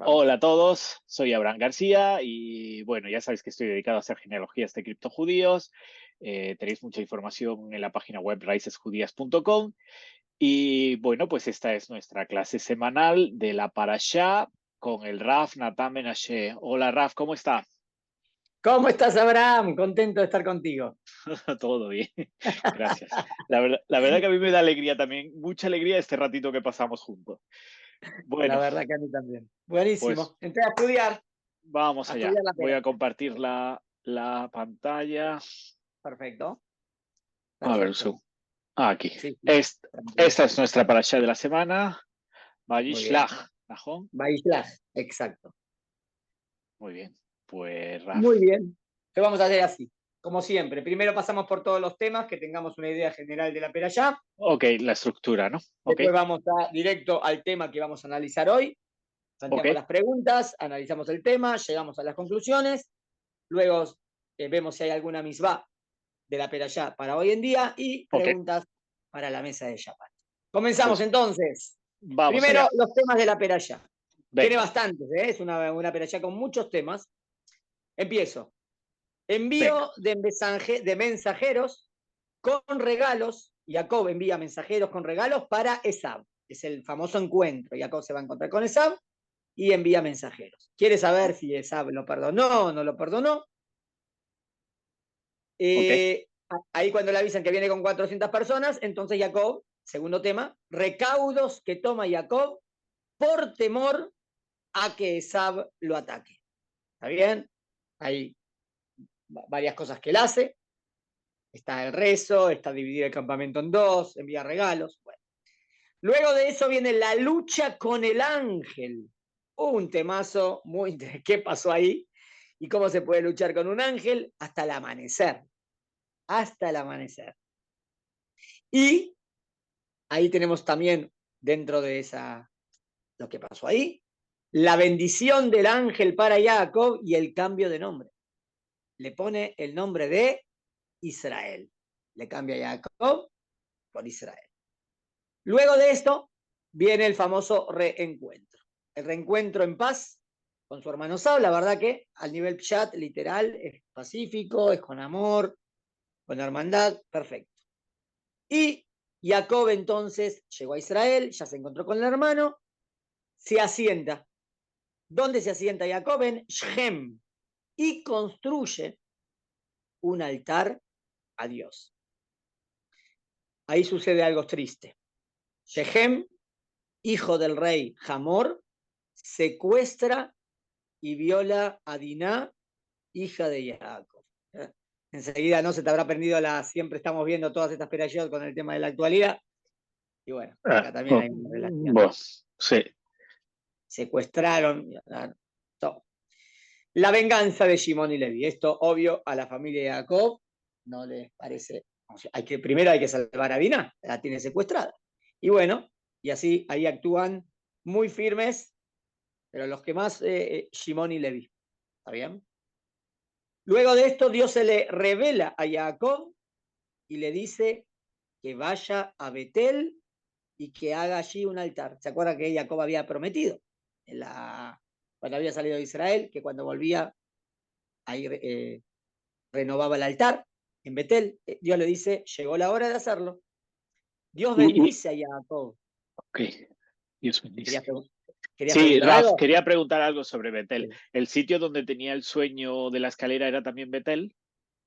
Vamos. Hola a todos, soy Abraham García y bueno, ya sabéis que estoy dedicado a hacer genealogías de criptojudíos. Tenéis mucha información en la página web raicesjudías.com y bueno, pues esta es nuestra clase semanal de la Parashá con el Raf Natan Menashe. Hola Raf, ¿cómo está? ¿Cómo estás, Abraham? Contento de estar contigo. Todo bien, gracias. La verdad que a mí me da alegría también, mucha alegría este ratito que pasamos juntos. La Bueno, verdad que a mí también. pues Buenísimo. Entré vamos a allá. estudiar la Voy pera. a compartir la pantalla. Perfecto, A ver, un perfecto. segundo. Aquí. Sí, sí, tranquilo. Esta es nuestra parasha de la semana. Muy bien. Vayishlach. ¿Najón? Baishlach, exacto. Muy bien. Pues Raf. Muy bien. Lo vamos a hacer así, como siempre. Primero pasamos por todos los temas, que tengamos una idea general de la pera ya. Ok, la estructura, ¿no? Ok, Después vamos directo al tema que vamos a analizar hoy. ok, Planteamos las preguntas, analizamos el tema, llegamos a las conclusiones. Luego vemos si hay alguna misbah de la Perashá para hoy en día y ok. preguntas para la mesa de Shabbat. Comenzamos Pues entonces. vamos Primero, allá. los temas de la Perashá. Tiene Venga, bastantes, ¿eh? Es una Perashá con muchos temas. Empiezo. venga. Envío de mensajeros con regalos. Jacob envía mensajeros con regalos para Esab. Es el famoso encuentro. Jacob se va a encontrar con Esab y envía mensajeros. Quiere saber si Esab lo perdonó o no lo perdonó. Ok, Ahí cuando le avisan que viene con 400 personas, entonces Jacob, segundo tema, recaudos que toma Jacob por temor a que Esab lo ataque. ¿Está bien? Hay varias cosas que él hace. Está el rezo, está dividir el campamento en dos, envía regalos. Bueno. Luego de eso viene la lucha con el ángel. Un temazo muy interesante. ¿Qué pasó ahí? ¿Y cómo se puede luchar con un ángel? Hasta el amanecer. Hasta el amanecer. Y ahí tenemos también, dentro de esa, lo que pasó ahí, la bendición del ángel para Jacob y el cambio de nombre. Le pone el nombre de Israel. Le cambia a Jacob por Israel. Luego de esto viene el famoso reencuentro. El reencuentro en paz con su hermano Sab, la verdad que al nivel chat literal es pacífico, es con amor, con hermandad, perfecto. Y Jacob entonces llegó a Israel, ya se encontró con el hermano, se asienta. ¿Dónde se asienta Jacob? En Shem. Y construye un altar a Dios. Ahí sucede algo triste. Shechem, hijo del rey Hamor, secuestra y viola a Diná, hija de Jacob. Enseguida no se te habrá aprendido siempre estamos viendo todas estas perayot con el tema de la actualidad. Y bueno, acá también hay una relación. bueno, sí. Secuestraron. Todo. La venganza de Shimon y Levi. Esto, obvio, a la familia de Jacob no les parece. Primero hay que salvar a Diná, la tiene secuestrada. Y bueno, y así ahí actúan muy firmes, pero los que más, Shimon y Levi. ¿Está bien? Luego de esto, Dios se le revela a Jacob y le dice que vaya a Betel y que haga allí un altar. ¿Se acuerda que Jacob había prometido cuando había salido de Israel, que cuando volvía ahí renovaba el altar en Betel? Dios le dice, llegó la hora de hacerlo. Dios Y, bendice a Jacob. ok, Dios bendice. ¿Querías Sí, preguntar Raf, algo? quería preguntar algo sobre Betel. Sí. ¿El sitio donde tenía el sueño de la escalera era también Betel?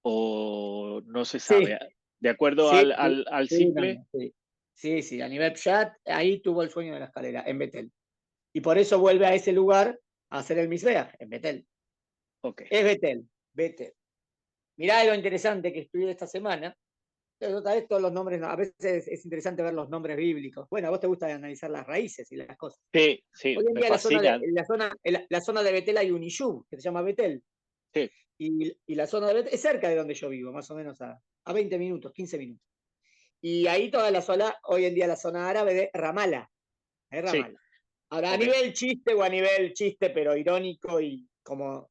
¿O no se sabe? Sí, De acuerdo sí, al sí, no, simple. no, sí. Sí, sí, a nivel chat, ahí tuvo el sueño de la escalera, en Betel. Y por eso vuelve a ese lugar a hacer el Misbeach, en Betel. Ok. Es Betel, Betel. Mirá lo interesante que estudié esta semana. Otra vez todos los nombres, a veces es interesante ver los nombres bíblicos. Bueno, a vos te gusta analizar las raíces y las cosas. Sí, sí, Hoy en me día fascina. la zona de Betel hay un Yishub, que se llama Betel. Sí, Y la zona de Betel es cerca de donde yo vivo, más o menos a 20 minutos, 15 minutos. Y ahí toda la zona, hoy en día la zona árabe de Ramala. Es sí, Ramala. Ahora, a ok. nivel chiste o a nivel chiste, pero irónico y como.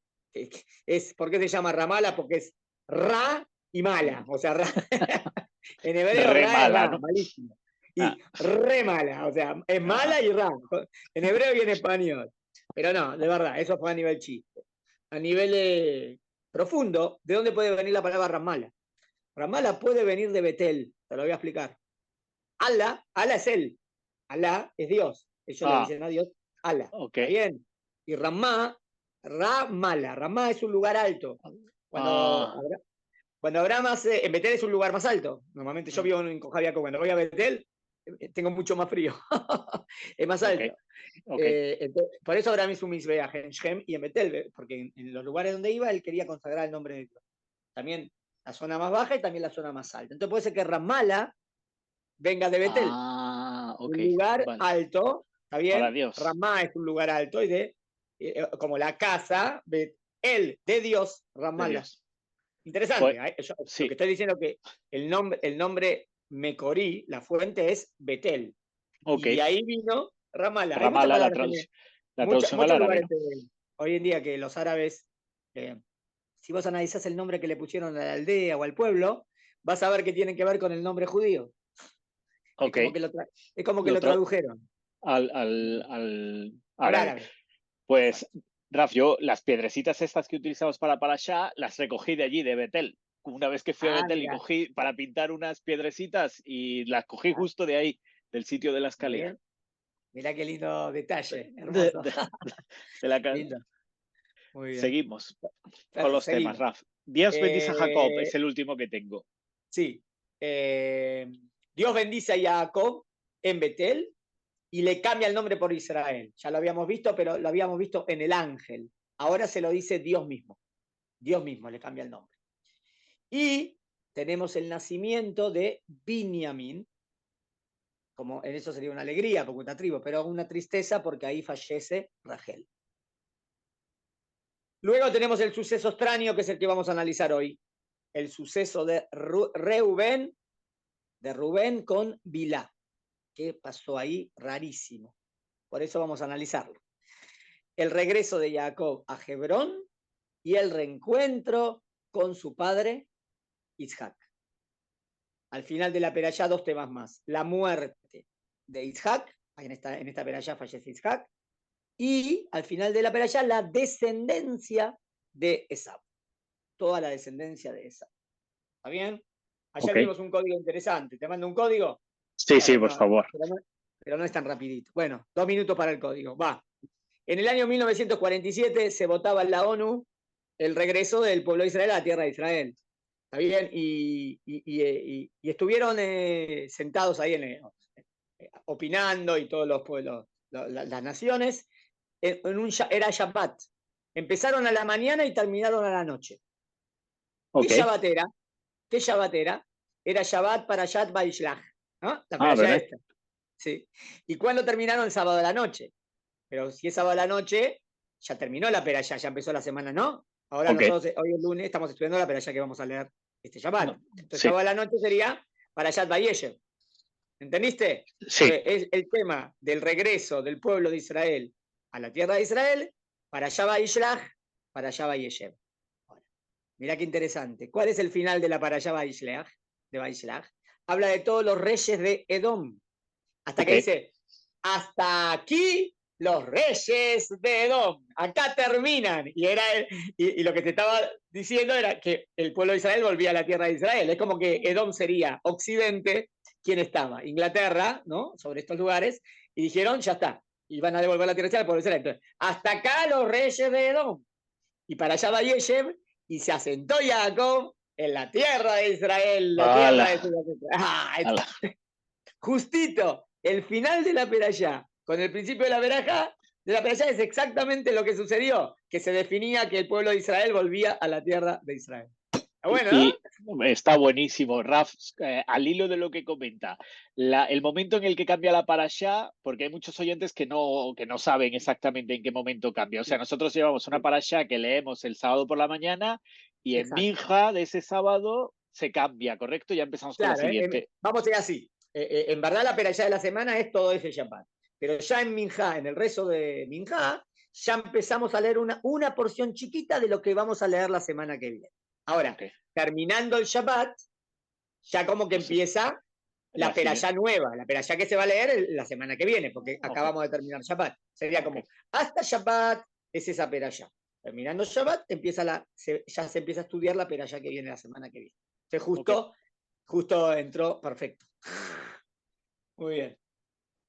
¿Por qué se llama Ramala? Porque es Ra y mala. O sea, en hebreo Re Ra es mala, Ra, ¿no? malísimo. Ah, Y re mala, o sea, es ah, mala y Ra. En hebreo y en español. Pero no, de verdad, eso fue a nivel chiste. A nivel profundo, ¿de dónde puede venir la palabra Ramala? Ramala puede venir de Betel, te lo voy a explicar. Alá es él, Alá es Dios. Ellos le dicen a Dios, Alá. Ok. ¿Está bien? Y Ramá es un lugar alto. Cuando Abraham hace, en Betel es un lugar más alto. Normalmente yo vivo en Cojabiaco, cuando voy a Betel tengo mucho más frío. Es más alto. Entonces, por eso Abraham hizo un misbeaj en Shem y en Betel, porque en los lugares donde iba él quería consagrar el nombre de Dios. También la zona más baja y también la zona más alta. Entonces puede ser que Ramala venga de Betel, un lugar alto, ¿está bien? Para Dios. Ramá es un lugar alto y como la casa, Betel, de Dios, Ramala. Interesante. Lo que estoy diciendo que el nombre Mecorí, la fuente es Betel. Y de ahí vino Ramala. Ramala, la traducción al árabe. Hoy en día que los árabes, si vos analizás el nombre que le pusieron a la aldea o al pueblo, vas a ver que tienen que ver con el nombre judío. Es como que lo tradujeron. Al árabe. Pues, Raf, yo las piedrecitas estas que utilizamos para allá, las recogí de allí, de Betel. Una vez que fui a Betel y cogí para pintar unas piedrecitas y las cogí justo de ahí, del sitio de la escalera. Mirá qué lindo detalle, hermoso. De la lindo. Muy bien. Seguimos con los temas, Raf. Dios bendice a Jacob, es el último que tengo. Sí. Dios bendice a Jacob en Betel y le cambia el nombre por Israel. Ya lo habíamos visto, pero lo habíamos visto en el ángel. Ahora se lo dice Dios mismo. Dios mismo le cambia el nombre. Y tenemos el nacimiento de Binyamin, como en eso sería una alegría, porque una tribu, pero una tristeza porque ahí fallece Rachel. Luego tenemos el suceso extraño, que es el que vamos a analizar hoy. El suceso de Rubén con Bilá. ¿Qué pasó ahí? Rarísimo. Por eso vamos a analizarlo. El regreso de Jacob a Hebrón y el reencuentro con su padre Isaac. Al final de la perashá, 2 temas más. La muerte de Isaac, en esta perashá fallece Isaac, y al final de la perashá, la descendencia de Esau. Toda la descendencia de Esau. ¿Está bien? Ayer vimos un código interesante. ¿Te mando un código? Sí, sí, por favor. Pero no es tan rapidito. Bueno, 2 minutos para el código. Va. En el año 1947 se votaba en la ONU el regreso del pueblo de Israel a la tierra de Israel. ¿Está bien? Y estuvieron sentados ahí opinando y todos los pueblos, las naciones. Era Shabbat. Empezaron a la mañana y terminaron a la noche. ¿Qué Shabbat era? ¿Qué Shabbat era? Era Shabbat para Shabbat Baishlach. ¿No? La perashá esta. Sí. ¿Y cuándo terminaron? El sábado de la noche. Pero si es sábado de la noche, ya terminó la perashá, ya empezó la semana, ¿no? Ahora nosotros, hoy es lunes, estamos estudiando la perashá que vamos a leer este Shabbat. No, entonces, sábado de la noche sería para Shabbat Vayeshev. ¿Entendiste? Sí. Es el tema del regreso del pueblo de Israel a la tierra de Israel para Shabbat Ishlach, para Shabbat Vayeshev. Mirá qué interesante. ¿Cuál es el final de la parashá Vayishlach? De Vayishlach. Habla de todos los reyes de Edom. Hasta que dice, hasta aquí los reyes de Edom. Acá terminan. Y lo que te estaba diciendo era que el pueblo de Israel volvía a la tierra de Israel. Es como que Edom sería Occidente. ¿Quién estaba? Inglaterra, ¿no? Sobre estos lugares. Y dijeron, ya está. Y van a devolver la tierra de Israel al pueblo de Israel. Entonces, hasta acá los reyes de Edom. Y para allá va Yeshev, y se asentó Jacob en la tierra de Israel. Justito, el final de la perashá, con el principio de la perashá es exactamente lo que sucedió, que se definía que el pueblo de Israel volvía a la tierra de Israel. Bueno, ¿no? Está buenísimo, Raf, al hilo de lo que comenta. El momento en el que cambia la parashá, porque hay muchos oyentes que no saben exactamente en qué momento cambia. O sea, nosotros llevamos una parashá que leemos el sábado por la mañana y en Minja de ese sábado se cambia, ¿correcto? Ya empezamos con la siguiente. Vamos a ir así. En verdad la perashá de la semana es todo ese Shabbat. Pero ya en Minja, en el rezo de Minja, ya empezamos a leer una porción chiquita de lo que vamos a leer la semana que viene. Ahora, terminando el Shabbat, ya como que empieza la perashá nueva, la perashá que se va a leer la semana que viene, porque acabamos de terminar Shabbat. Sería como, hasta Shabbat es esa perashá. Terminando Shabbat, ya se empieza a estudiar la perashá que viene la semana que viene. Entonces justo entró, perfecto. Muy bien.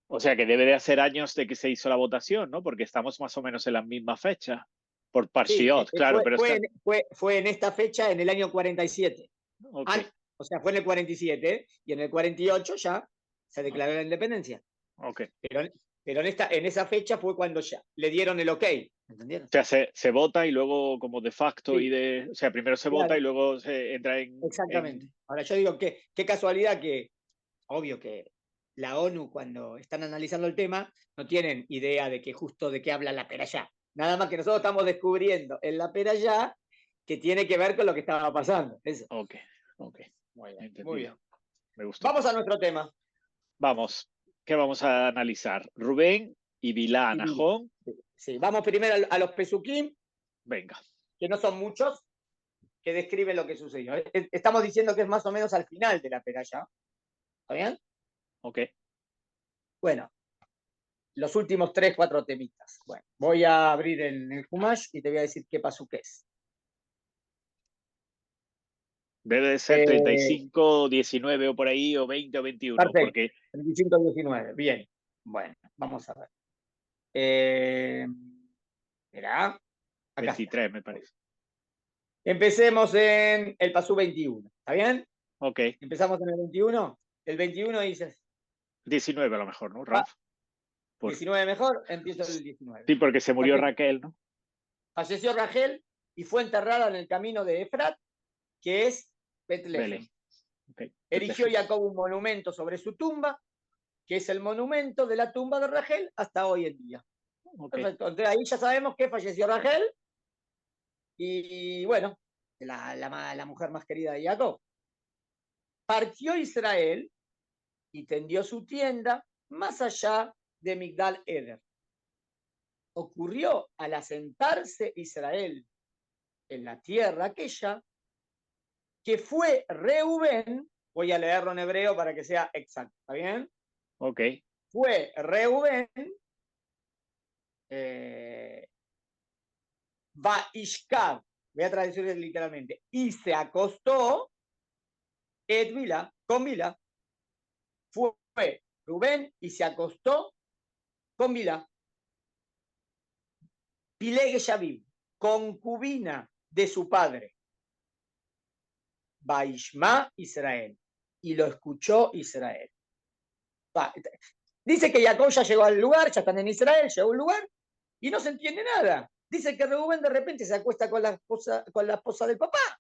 O sea que debe de hacer años de que se hizo la votación, ¿no? Porque estamos más o menos en la misma fecha. Por Parshiot, sí, claro, pero fue en esta fecha, en el año 47. Okay. O sea, fue en el 47 y en el 48 ya se declaró la independencia. Okay. Pero en esa fecha fue cuando ya le dieron el ok. ¿Entendieron? O sea, se vota y luego como de facto sí. O sea, primero se vota y luego se entra en... Exactamente. Ahora yo digo que qué casualidad que, obvio que la ONU cuando están analizando el tema no tienen idea de qué habla la perashá. Nada más que nosotros estamos descubriendo en la perashá que tiene que ver con lo que estaba pasando. Eso. Ok. Muy bien. Me gustó. Vamos a nuestro tema. Vamos. ¿Qué vamos a analizar? Rubén y Bilá, Nahón. Sí, vamos primero a los pesukim. Venga. Que no son muchos, que describen lo que sucedió. Estamos diciendo que es más o menos al final de la perashá. ¿Está bien? Ok. Bueno, los últimos 3, 4 temitas. Bueno, voy a abrir en el Humash y te voy a decir qué pasuk es. Debe de ser 35, 19 o por ahí, o 20 o 21. Perfecto. Porque... 35, 19. Bien. Bueno, vamos a ver. Mirá. Acá 23, está. me parece. Empecemos en el pasú 21. ¿Está bien? Ok. Empezamos en el 21. El 21 dices. 19 a lo mejor, ¿no, Raf? 19 mejor, empiezo el 19. Sí, porque se murió Raquel, ¿no? Falleció Rachel y fue enterrada en el camino de Efrat, que es Betlehem. Okay. Erigió Jacob un monumento sobre su tumba, que es el monumento de la tumba de Rachel hasta hoy en día. Perfecto. Entonces ahí ya sabemos que falleció Rachel y bueno, la mujer más querida de Jacob. Partió Israel y tendió su tienda más allá de Migdal Eder. Ocurrió al asentarse Israel en la tierra aquella, que fue Reubén, voy a leerlo en hebreo para que sea exacto, ¿está bien? Ok. Fue Reubén, Vaishkav, voy a traducir literalmente, y se acostó con Bilha. Fue Rubén y se acostó con Bilha. Pileg Shavim, concubina de su padre. Vaishma Israel. Y lo escuchó Israel. Dice que Jacob ya llegó al lugar, ya están en Israel, llegó al lugar y no se entiende nada. Dice que Rubén de repente se acuesta con la esposa del papá.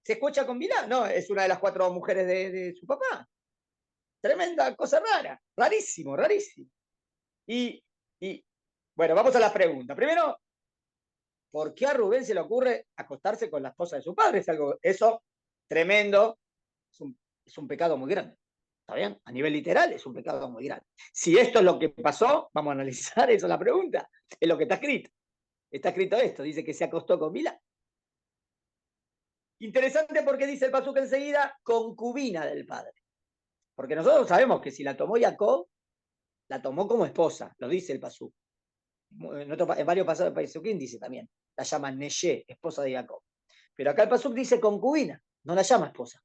Se escucha con Bilá, no, es una de las 4 mujeres de su papá. Tremenda cosa rara, rarísimo. Y bueno, vamos a la pregunta. Primero, ¿por qué a Rubén se le ocurre acostarse con la esposa de su padre? Eso tremendo, es un pecado muy grande. ¿Está bien? A nivel literal es un pecado muy grande. Si esto es lo que pasó, vamos a analizar eso, la pregunta. Es lo que está escrito. Está escrito esto, dice que se acostó con Bilha. Interesante porque dice el pasuk enseguida, concubina del padre. Porque nosotros sabemos que si la tomó Jacob, la tomó como esposa, lo dice el pasuk. En varios pasajes de Pasukim dice también, la llama Neye, esposa de Jacob. Pero acá el pasuk dice concubina, no la llama esposa.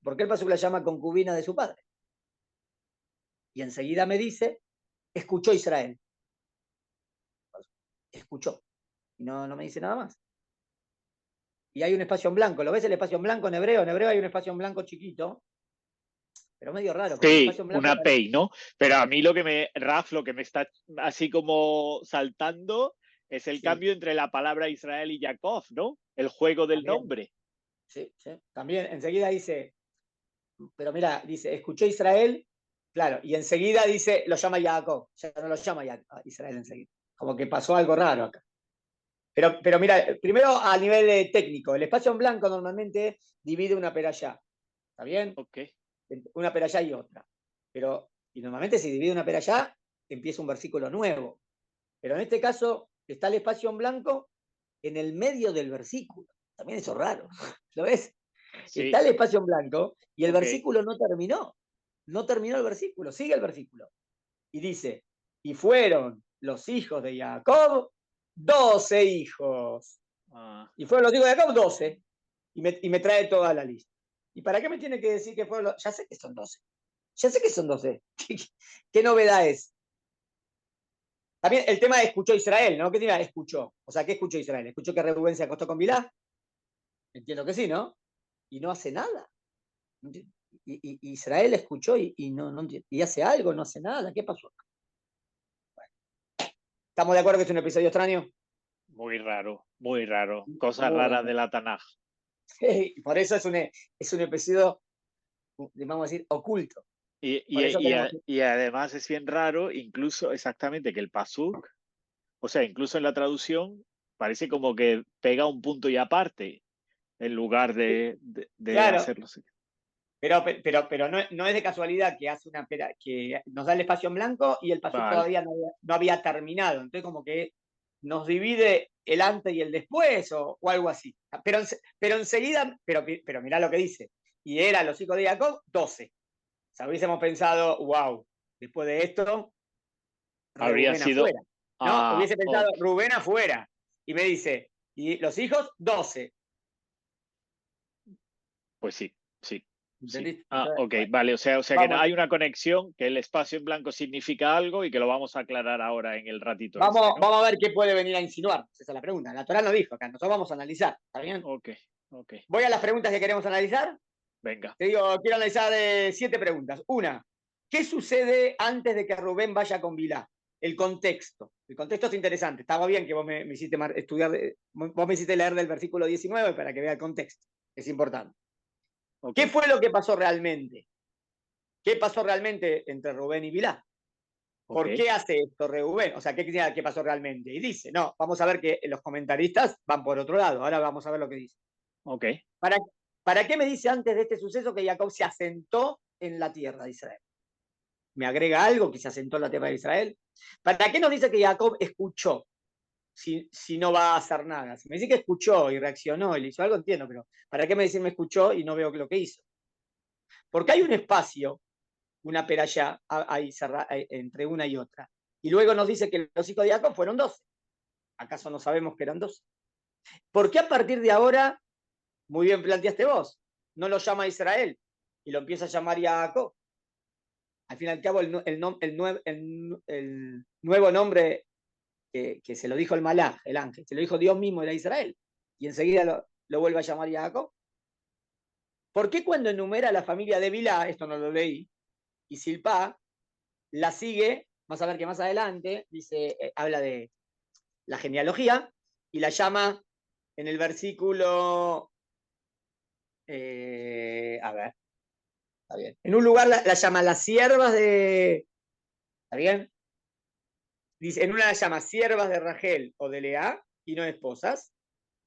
¿Por qué el pasuk la llama concubina de su padre? Y enseguida me dice, escuchó Israel. Escuchó. Y no me dice nada más. Y hay un espacio en blanco. ¿Lo ves el espacio en blanco en hebreo? En hebreo hay un espacio en blanco chiquito, pero medio raro. Sí, el espacio en blanco una pei, ¿no? Pero a mí lo que me está así como saltando es el cambio entre la palabra Israel y Jacob, ¿no? El juego del nombre. Sí. También enseguida dice, pero mira, dice, escuchó Israel, claro, y enseguida dice, lo llama Jacob, ya no lo llama Israel enseguida. Como que pasó algo raro acá. Pero mira, primero a nivel técnico, el espacio en blanco normalmente divide una perashá. ¿Está bien? Ok. Una perashá y otra. Y normalmente si divide una perashá, empieza un versículo nuevo. Pero en este caso está el espacio en blanco en el medio del versículo. También eso es raro. ¿Lo ves? Sí, Está el espacio en blanco y el ok. versículo no terminó. No terminó el versículo, sigue el versículo. Y dice, y fueron los hijos de Jacob 12 hijos. Ah, Y fueron los hijos de Jacob 12. Y me trae toda la lista. ¿Y para qué me tiene que decir que fueron los? Ya sé que son 12. Ya sé que son 12. ¿Qué novedad es? También el tema de escuchó Israel, ¿no? ¿Qué tiene escuchó? O sea, ¿qué escuchó Israel? ¿Escuchó que Rubén se acostó con Bilá? Entiendo que sí, ¿no? Y no hace nada. Y Israel escuchó y no y hace algo, no hace nada. ¿Qué pasó? ¿Estamos de acuerdo que es un episodio extraño? muy raro, muy raro. Cosas Muy raras raro. de la Tanaj. Por eso es un episodio, vamos a decir, oculto. Y, Por eso y, y, tenemos. a- y además es bien raro, incluso exactamente que el pasuk, o sea, incluso en la traducción, parece como que pega un punto y aparte en lugar de Claro, hacerlo así. pero no es de casualidad que hace que nos da el espacio en blanco y el pasuk Vale, todavía no había terminado. Entonces, como que nos divide el antes y el después o algo así. Pero enseguida, pero mirá lo que dice. Y eran los hijos de Jacob 12. O sea, hubiésemos pensado, wow, después de esto, habría Reuben sido, afuera. ¿No? Hubiese pensado, ok, Rubén afuera. Y me dice, y los hijos, 12. pues sí, sí, sí. ¿Entendiste? Entonces, Ok, bueno, vale, o sea que no vamos, hay una conexión, que el espacio en blanco significa algo y que lo vamos a aclarar ahora en el ratito este, vamos, ¿no? vamos a ver qué puede venir a insinuar. Esa es la pregunta. La Torah no dijo acá, nosotros vamos a analizar. ¿Está bien? Ok, ok, Voy a las preguntas que queremos analizar. venga. Te digo, quiero analizar 7 preguntas. Una, ¿qué sucede antes de que Rubén vaya con Bilá? El contexto. El contexto es interesante. Estaba bien que vos me hiciste estudiar, vos me hiciste leer del versículo 19 para que vea el contexto. Es importante. Ok, ¿Qué fue lo que pasó realmente? ¿Qué pasó realmente entre Rubén y Bilá? ok, ¿Por qué hace esto Rubén? O sea, ¿qué pasó realmente? Y dice, no, vamos a ver que los comentaristas van por otro lado. Ahora vamos a ver lo que dice. ok. ¿Para, ¿Para qué me dice antes de este suceso que Jacob se asentó en la tierra de Israel? ¿Me agrega algo que se asentó en la tierra de Israel? ¿Para qué nos dice que Jacob escuchó si no va a hacer nada? Si me dice que escuchó y reaccionó y le hizo algo, entiendo, pero ¿para qué me dice me escuchó y no veo lo que hizo? Porque hay un espacio, una peralla ahí entre una y otra. Y luego nos dice que los hijos de Jacob fueron 12. ¿Acaso no sabemos que eran 12? ¿Por qué a partir de ahora, muy bien planteaste vos, no lo llama Israel y lo empieza a llamar Jacob? Al fin y al cabo, el nuevo nombre que se lo dijo el Malaj, el ángel, se lo dijo Dios mismo, era Israel. Y enseguida lo vuelve a llamar Jacob. ¿Por qué cuando enumera a la familia de Bilá, esto no lo leí, y Silpá la sigue, vas a ver que más adelante, dice, habla de la genealogía, y la llama en el versículo, a ver, está bien. En un lugar la llama las siervas de, ¿está bien? Dice, en una la llama siervas de Rachel o de Lea y no esposas,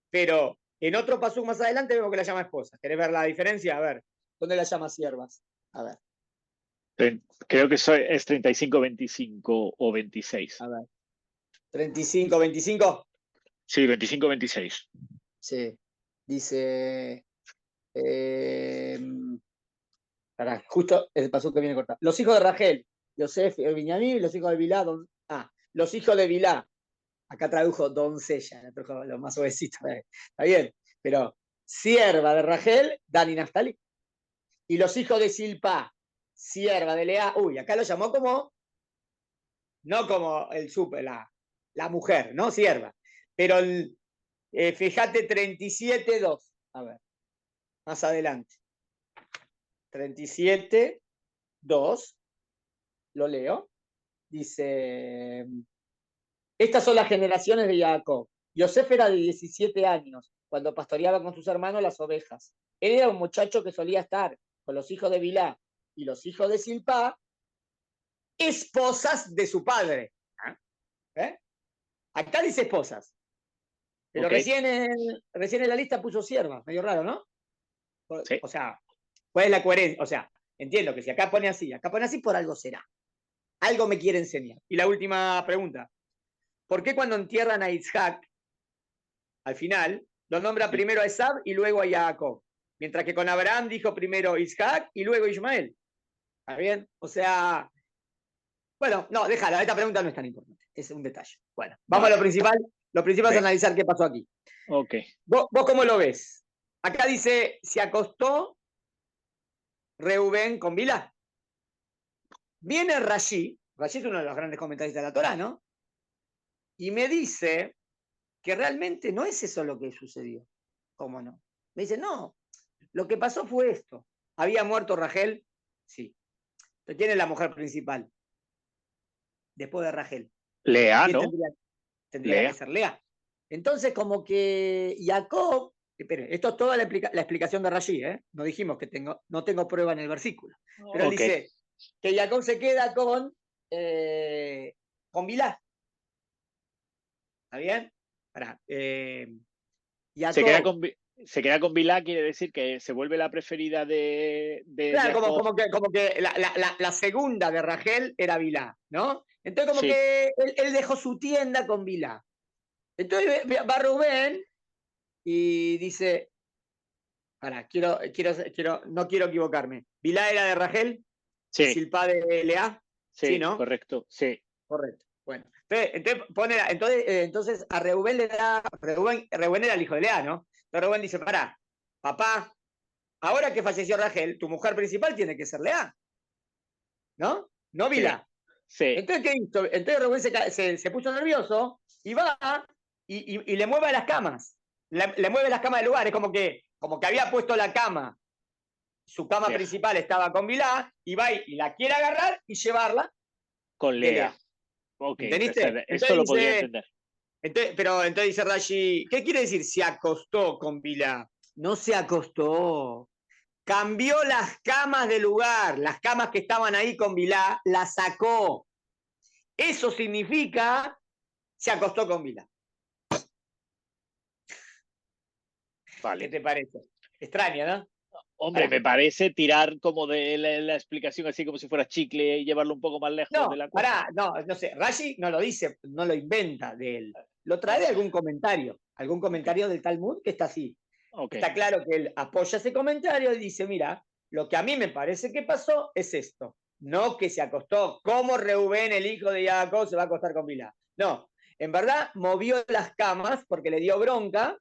pero en otro paso más adelante vemos que la llama esposas. ¿Querés ver la diferencia? A ver, ¿dónde la llama siervas? A ver, Creo que es 35, 25 o 26. a ver. 35, 25. Sí, 25, 26. Sí. Dice, justo el paso que viene cortado. Los hijos de Rachel, Yosef, Benjamín, los hijos de Bilá, los hijos de Bilá. Acá tradujo doncella, tradujo lo más suavecito. Está bien, pero sierva de Rachel, Dani Naftali. Y los hijos de Silpa, sierva de Lea. Uy, acá lo llamó como, no como el super, la mujer, ¿no? Sierva. Pero fíjate, 37.2. A ver, más adelante. 37.2. Lo leo. Dice, estas son las generaciones de Jacob. Yosef era de 17 años cuando pastoreaba con sus hermanos las ovejas. Él era un muchacho que solía estar con los hijos de Bilá y los hijos de Silpá, esposas de su padre. ¿Eh? Acá dice esposas, pero Ok, recién en la lista puso siervas, medio raro, ¿no? sí. O sea, ¿cuál es la coherencia? O sea, entiendo que si acá pone así, por algo será. Algo me quiere enseñar. Y la última pregunta, ¿por qué cuando entierran a Isaac, al final, lo nombra Sí. primero a Esab y luego a Jacob? Mientras que con Abraham dijo primero Isaac y luego Ismael. ¿Está bien? O sea, bueno, no, déjala, esta pregunta no es tan importante, es un detalle. Bueno, vamos a lo principal. Lo principal es analizar qué pasó aquí. Ok. ¿Vos cómo lo ves? Acá dice, se acostó Reubén con Bilá. Viene Rashi es uno de los grandes comentaristas de la Torá, ¿no? Y me dice que realmente no es eso lo que sucedió. ¿Cómo no? Me dice, no, lo que pasó fue esto. ¿Había muerto Rachel? Sí. Entonces, ¿quién es la mujer principal? Después de Rachel. Lea, ¿Quién ¿no? tendría que ser Lea? Entonces, como que Jacob, espere, esto es toda la explicación de Rashi, ¿eh? No dijimos que no tengo prueba en el versículo. Pero él dice que Jacob se queda con Bilá. ¿Está bien? Jacob, se queda con Bilá, quiere decir que se vuelve la preferida de claro, Jacob. como que la segunda de Rachel era Bilá, ¿no? Entonces, como Sí. que él dejó su tienda con Bilá. Entonces va Rubén y dice, no quiero equivocarme. ¿Bilá era de Rachel? Sí. ¿Silpa de Lea? Sí, ¿no? correcto, sí. Correcto. Bueno, entonces a Reubén le da, Reubén era el hijo de Lea, ¿no? Entonces Reubén dice, pará, papá, ahora que falleció Rachel, tu mujer principal tiene que ser Lea, ¿no? No Bilá. Sí. Entonces, ¿qué hizo? Entonces Reubén se puso nervioso y va y le mueve las camas. Le mueve las camas del lugar. Es como que había puesto la cama. Su cama principal estaba con Bilá y va y la quiere agarrar y llevarla con Lea. Okay. ¿Entendiste? Eso lo podría entender. Entonces dice Rashi, ¿qué quiere decir se acostó con Bilá? No se acostó. Cambió las camas de lugar. Las camas que estaban ahí con Bilá, las sacó. Eso significa se acostó con Bilá. Vale. ¿Qué te parece? Extraña, ¿no? Hombre, me parece tirar como de la explicación así como si fuera chicle y llevarlo un poco más lejos de la cosa. No sé, Rashi no lo dice, no lo inventa de él. Lo trae de algún comentario del Talmud que está así. Está claro que él apoya ese comentario y dice, mira, lo que a mí me parece que pasó es esto. No que se acostó, como Reubén, el hijo de Jacob, se va a acostar con Bilá. No, en verdad movió las camas porque le dio bronca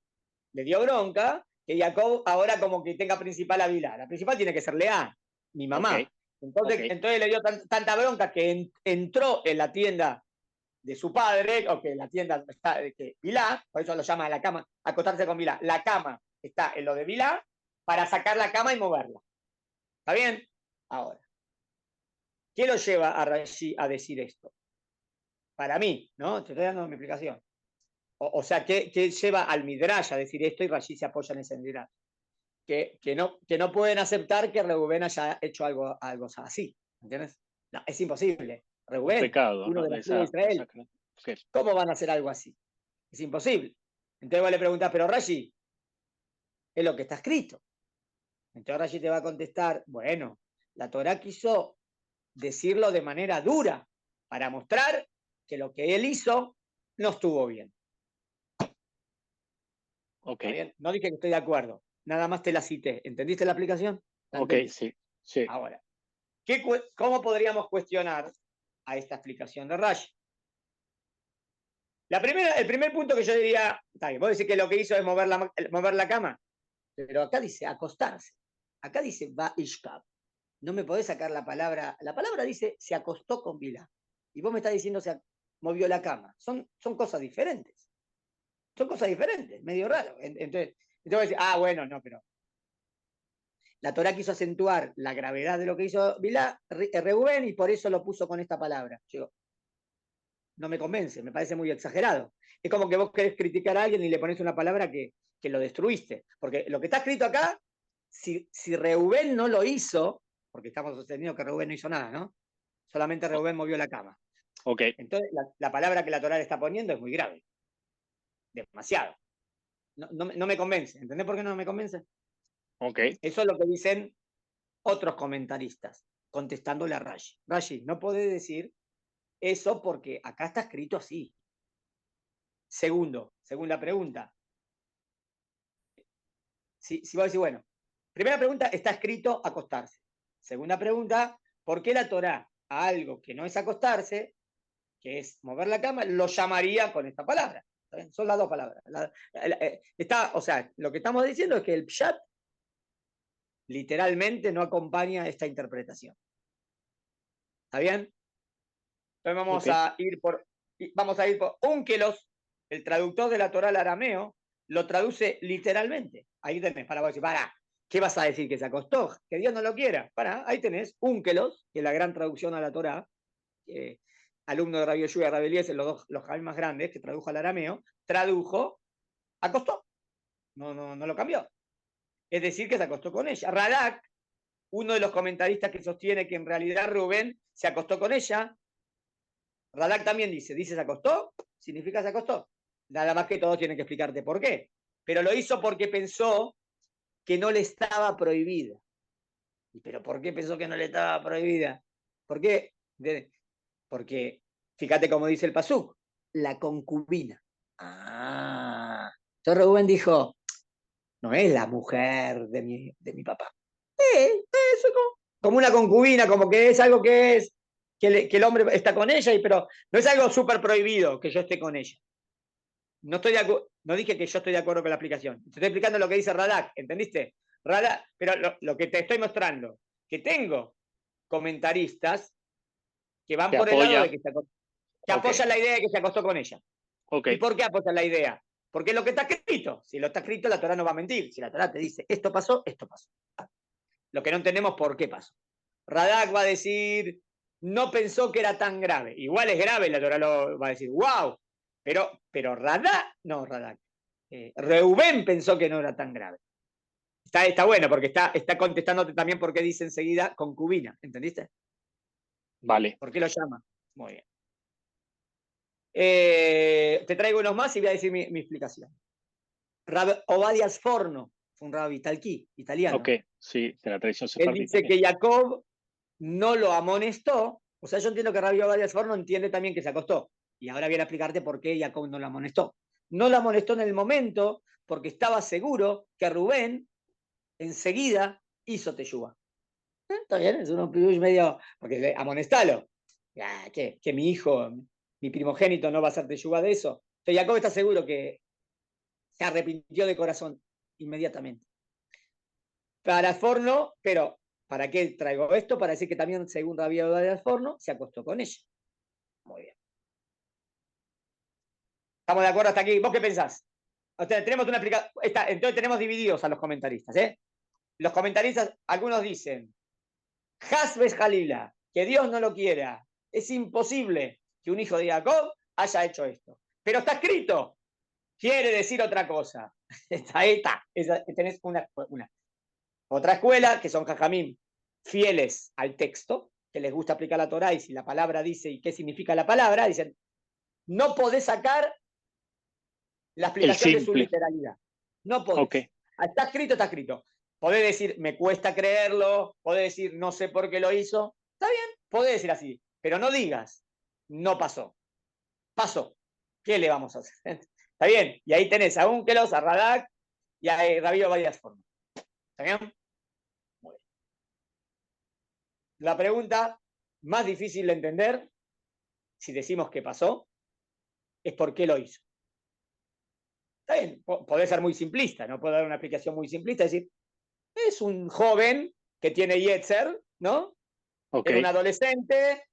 que Jacob ahora como que tenga principal a Bilá. La principal tiene que ser Lea, mi mamá. Entonces le dio tanta bronca que entró en la tienda de su padre, o que la tienda está de Bilá, por eso lo llama a la cama, acostarse con Bilá. La cama está en lo de Bilá para sacar la cama y moverla. ¿Está bien? Ahora, ¿qué lo lleva a Rashi a decir esto? Para mí, ¿no? Te estoy dando mi explicación. O sea, ¿qué lleva al Midrash a decir esto y Rashi se apoya en ese Midrash? Que no pueden aceptar que Reubén haya hecho algo así. ¿Entiendes? No, es imposible. Reubén, pecado, uno ¿no? de la tribu de Israel, ¿cómo van a hacer algo así? Es imposible. Entonces vos le preguntás, pero Rashi, es lo que está escrito. Entonces Rashi te va a contestar, bueno, la Torá quiso decirlo de manera dura para mostrar que lo que él hizo no estuvo bien. ¿Está bien? No dije que estoy de acuerdo, nada más te la cité. ¿Entendiste la aplicación? Sí. Ahora, ¿cómo podríamos cuestionar a esta explicación de Rashi? El primer punto que yo diría, está bien, vos decís que lo que hizo es mover la cama, pero acá dice acostarse. Acá dice va ishkab. No me podés sacar la palabra. La palabra dice se acostó con Bilá. Y vos me estás diciendo se movió la cama. Son cosas diferentes. Son cosas diferentes, medio raro. Entonces decís, bueno, no, pero la Torá quiso acentuar la gravedad de lo que hizo Bilá, Reubén, y por eso lo puso con esta palabra. Yo, no me convence, me parece muy exagerado. Es como que vos querés criticar a alguien y le pones una palabra que lo destruiste. Porque lo que está escrito acá, si Reubén no lo hizo, porque estamos sosteniendo que Reubén no hizo nada, ¿no? Solamente Reubén movió la cama. Entonces, la palabra que la Torá le está poniendo es muy grave. Demasiado. No me convence. ¿Entendés por qué no me convence? Eso es lo que dicen otros comentaristas, contestándole a Rashi. Rashi, no podés decir eso porque acá está escrito así. Segunda pregunta. Si vos decís, bueno, Primera pregunta, ¿está escrito acostarse? Segunda pregunta, ¿por qué la Torá a algo que no es acostarse, que es mover la cama, lo llamaría con esta palabra? Son las dos palabras. O sea, lo que estamos diciendo es que el pshat literalmente no acompaña esta interpretación. ¿Está bien? Entonces vamos a ir por Onkelos, el traductor de la Torá al arameo, lo traduce literalmente. Ahí tenés, para vos decir, para, ¿qué vas a decir? ¿Que se acostó? Que Dios no lo quiera. Para, ahí tenés Onkelos, que es la gran traducción a la Torá, alumno de Rabbi Yoshua y Rabbi Eliezer, los Jabim más grandes, que tradujo al arameo, tradujo, acostó. No lo cambió. Es decir, que se acostó con ella. Radak, uno de los comentaristas que sostiene que en realidad Rubén se acostó con ella, Radak también dice se acostó, significa se acostó. Nada más que todos tienen que explicarte por qué. Pero lo hizo porque pensó que no le estaba prohibida. ¿Pero por qué pensó que no le estaba prohibida? ¿Por qué? Porque, fíjate cómo dice el pasuk, la concubina. Entonces Rubén dijo, no es la mujer de mi papá. Eso como una concubina, como que es algo que es, que el hombre está con ella, pero no es algo súper prohibido que yo esté con ella. No dije que yo estoy de acuerdo con la aplicación. Te estoy explicando lo que dice Radak, ¿entendiste? Radak, pero lo que te estoy mostrando, que tengo comentaristas que van por el lado de que apoyan la idea de que se acostó con ella. ¿Y por qué apoyan la idea? Porque lo que está escrito, si lo está escrito, la Torah no va a mentir. Si la Torah te dice, esto pasó, esto pasó. Lo que no entendemos por qué pasó. Radak va a decir, no pensó que era tan grave. Igual es grave, la Torah lo va a decir, wow. Pero Radak. Reubén pensó que no era tan grave. Está bueno, porque está contestándote también por qué dice enseguida concubina. ¿Entendiste? Vale. ¿Por qué lo llama? Muy bien. Te traigo unos más y voy a decir mi explicación. Rab Ovadia Sforno, fue un rabbi talquí, italiano. Ok, sí, de la tradición Él sefardí dice también. que Jacob no lo amonestó. O sea, yo entiendo que Rabbi Ovadia Sforno entiende también que se acostó. Y ahora voy a explicarte por qué Jacob no lo amonestó. No lo amonestó en el momento porque estaba seguro que Rubén enseguida hizo teyuba. Está bien, es un pirush medio, porque amonestalo. Que mi hijo, mi primogénito no va a hacer teyuba de eso. Entonces Jacob está seguro que se arrepintió de corazón inmediatamente. Para Forno, pero ¿para qué traigo esto? Para decir que también, según Rabbi de Forno, se acostó con ella. Muy bien. ¿Estamos de acuerdo hasta aquí? ¿Vos qué pensás? O sea, tenemos una explicación. Entonces tenemos divididos a los comentaristas. Los comentaristas, algunos dicen, Hasbes Jalila, que Dios no lo quiera. Es imposible que un hijo de Jacob haya hecho esto. Pero está escrito. Quiere decir otra cosa. Tenés una. Otra escuela, que son jajamim fieles al texto, que les gusta aplicar la Torá, y si la palabra dice y qué significa la palabra, dicen, no podés sacar la explicación de su literalidad. No podés. Okay. Está escrito, está escrito. Podés decir, me cuesta creerlo, podés decir, no sé por qué lo hizo. Está bien, podés decir así, pero no digas, no pasó. Pasó. ¿Qué le vamos a hacer? Está bien, y ahí tenés a Onkelos, a Radak y a Rabbi varias formas. ¿Está bien? La pregunta más difícil de entender, si decimos que pasó, es por qué lo hizo. Está bien, puede ser muy simplista, no puedo dar una explicación muy simplista, es decir, es un joven que tiene Yetzer, ¿no? Okay. Era un adolescente,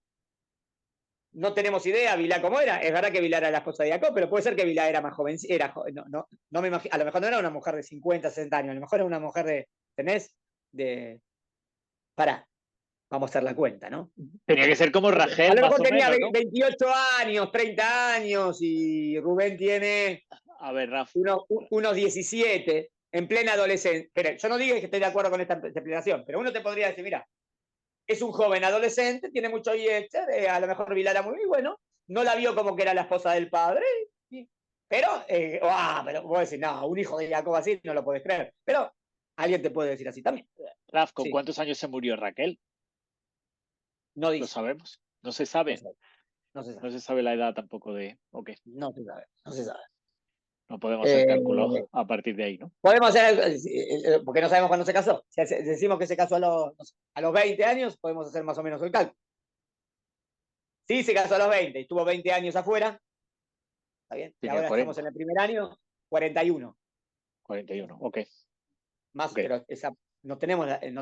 no tenemos idea Bilá cómo era, es verdad que Bilá era la esposa de Jacob, pero puede ser que Bilá era más joven, no me imagino, a lo mejor no era una mujer de 50, 60 años, a lo mejor era una mujer de, ¿tenés? Vamos a hacer la cuenta, ¿no? Tenía que ser como Rachel. A lo mejor tenía menos, ¿no? 28 años, 30 años y Rubén tiene unos 17 en plena adolescencia. Pero yo no digo que estoy de acuerdo con esta explicación, pero uno te podría decir, mira, es un joven adolescente, tiene mucho yetzer, a lo mejor Bilá era muy bueno, no la vio como que era la esposa del padre, pero vos decís, no, un hijo de Jacob así no lo podés creer. Pero alguien te puede decir así también. Raf, ¿con cuántos años se murió Raquel? No dice. ¿Lo sabemos? No se sabe. No se sabe. No se sabe la edad tampoco de. Okay. No se sabe. No podemos hacer Eh, cálculos a partir de ahí, ¿no? Podemos hacer, porque no sabemos cuándo se casó. Si decimos que se casó a los 20 años, podemos hacer más o menos el cálculo. Sí, se casó a los 20, estuvo 20 años afuera, está bien. Y Tenía ahora estamos 40, en el primer año, 41. 41, ok. Más, Ok, pero no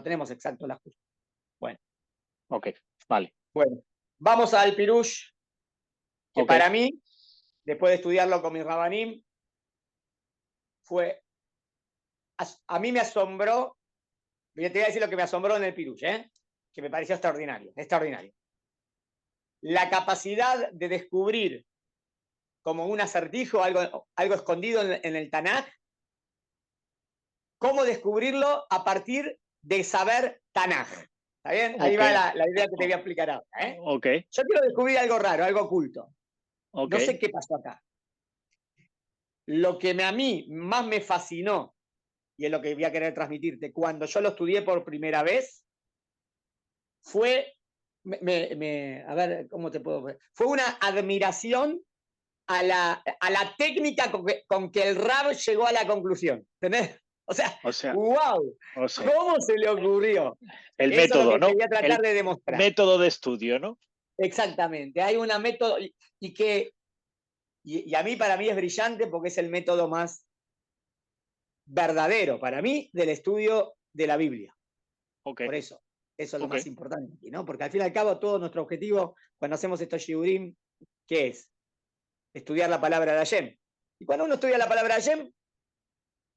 tenemos exacto la justa. Bueno, ok, vale. bueno. Vamos al Pirush, que Ok, para mí, después de estudiarlo con mi Rabanim, a mí me asombró, te voy a decir lo que me asombró en el Pirush, que me pareció extraordinario, extraordinario. La capacidad de descubrir como un acertijo, algo escondido en el Tanaj, cómo descubrirlo a partir de saber Tanaj. ¿Está bien? Ahí ok, va la idea que te voy a explicar ahora. ok, Yo quiero descubrir algo raro, algo oculto. ok, No sé qué pasó acá. Lo que a mí más me fascinó, y es lo que voy a querer transmitirte, cuando yo lo estudié por primera vez, fue, a ver, ¿cómo te puedo ver? Fue una admiración a la técnica con que el Rab llegó a la conclusión. ¿Entendés? O sea, o sea, wow, o sea, ¿cómo se le ocurrió? el Eso es lo método, que te ¿no? voy a tratar El de demostrar. método de estudio, ¿no? Exactamente. Hay un método y a mí, para mí es brillante porque es el método más verdadero, para mí, del estudio de la Biblia. Ok, Por eso es lo ok, más importante aquí, ¿no? Porque al fin y al cabo todo nuestro objetivo cuando hacemos estos shiurim, ¿qué es? Estudiar la palabra de Hashem. Y cuando uno estudia la palabra de Hashem,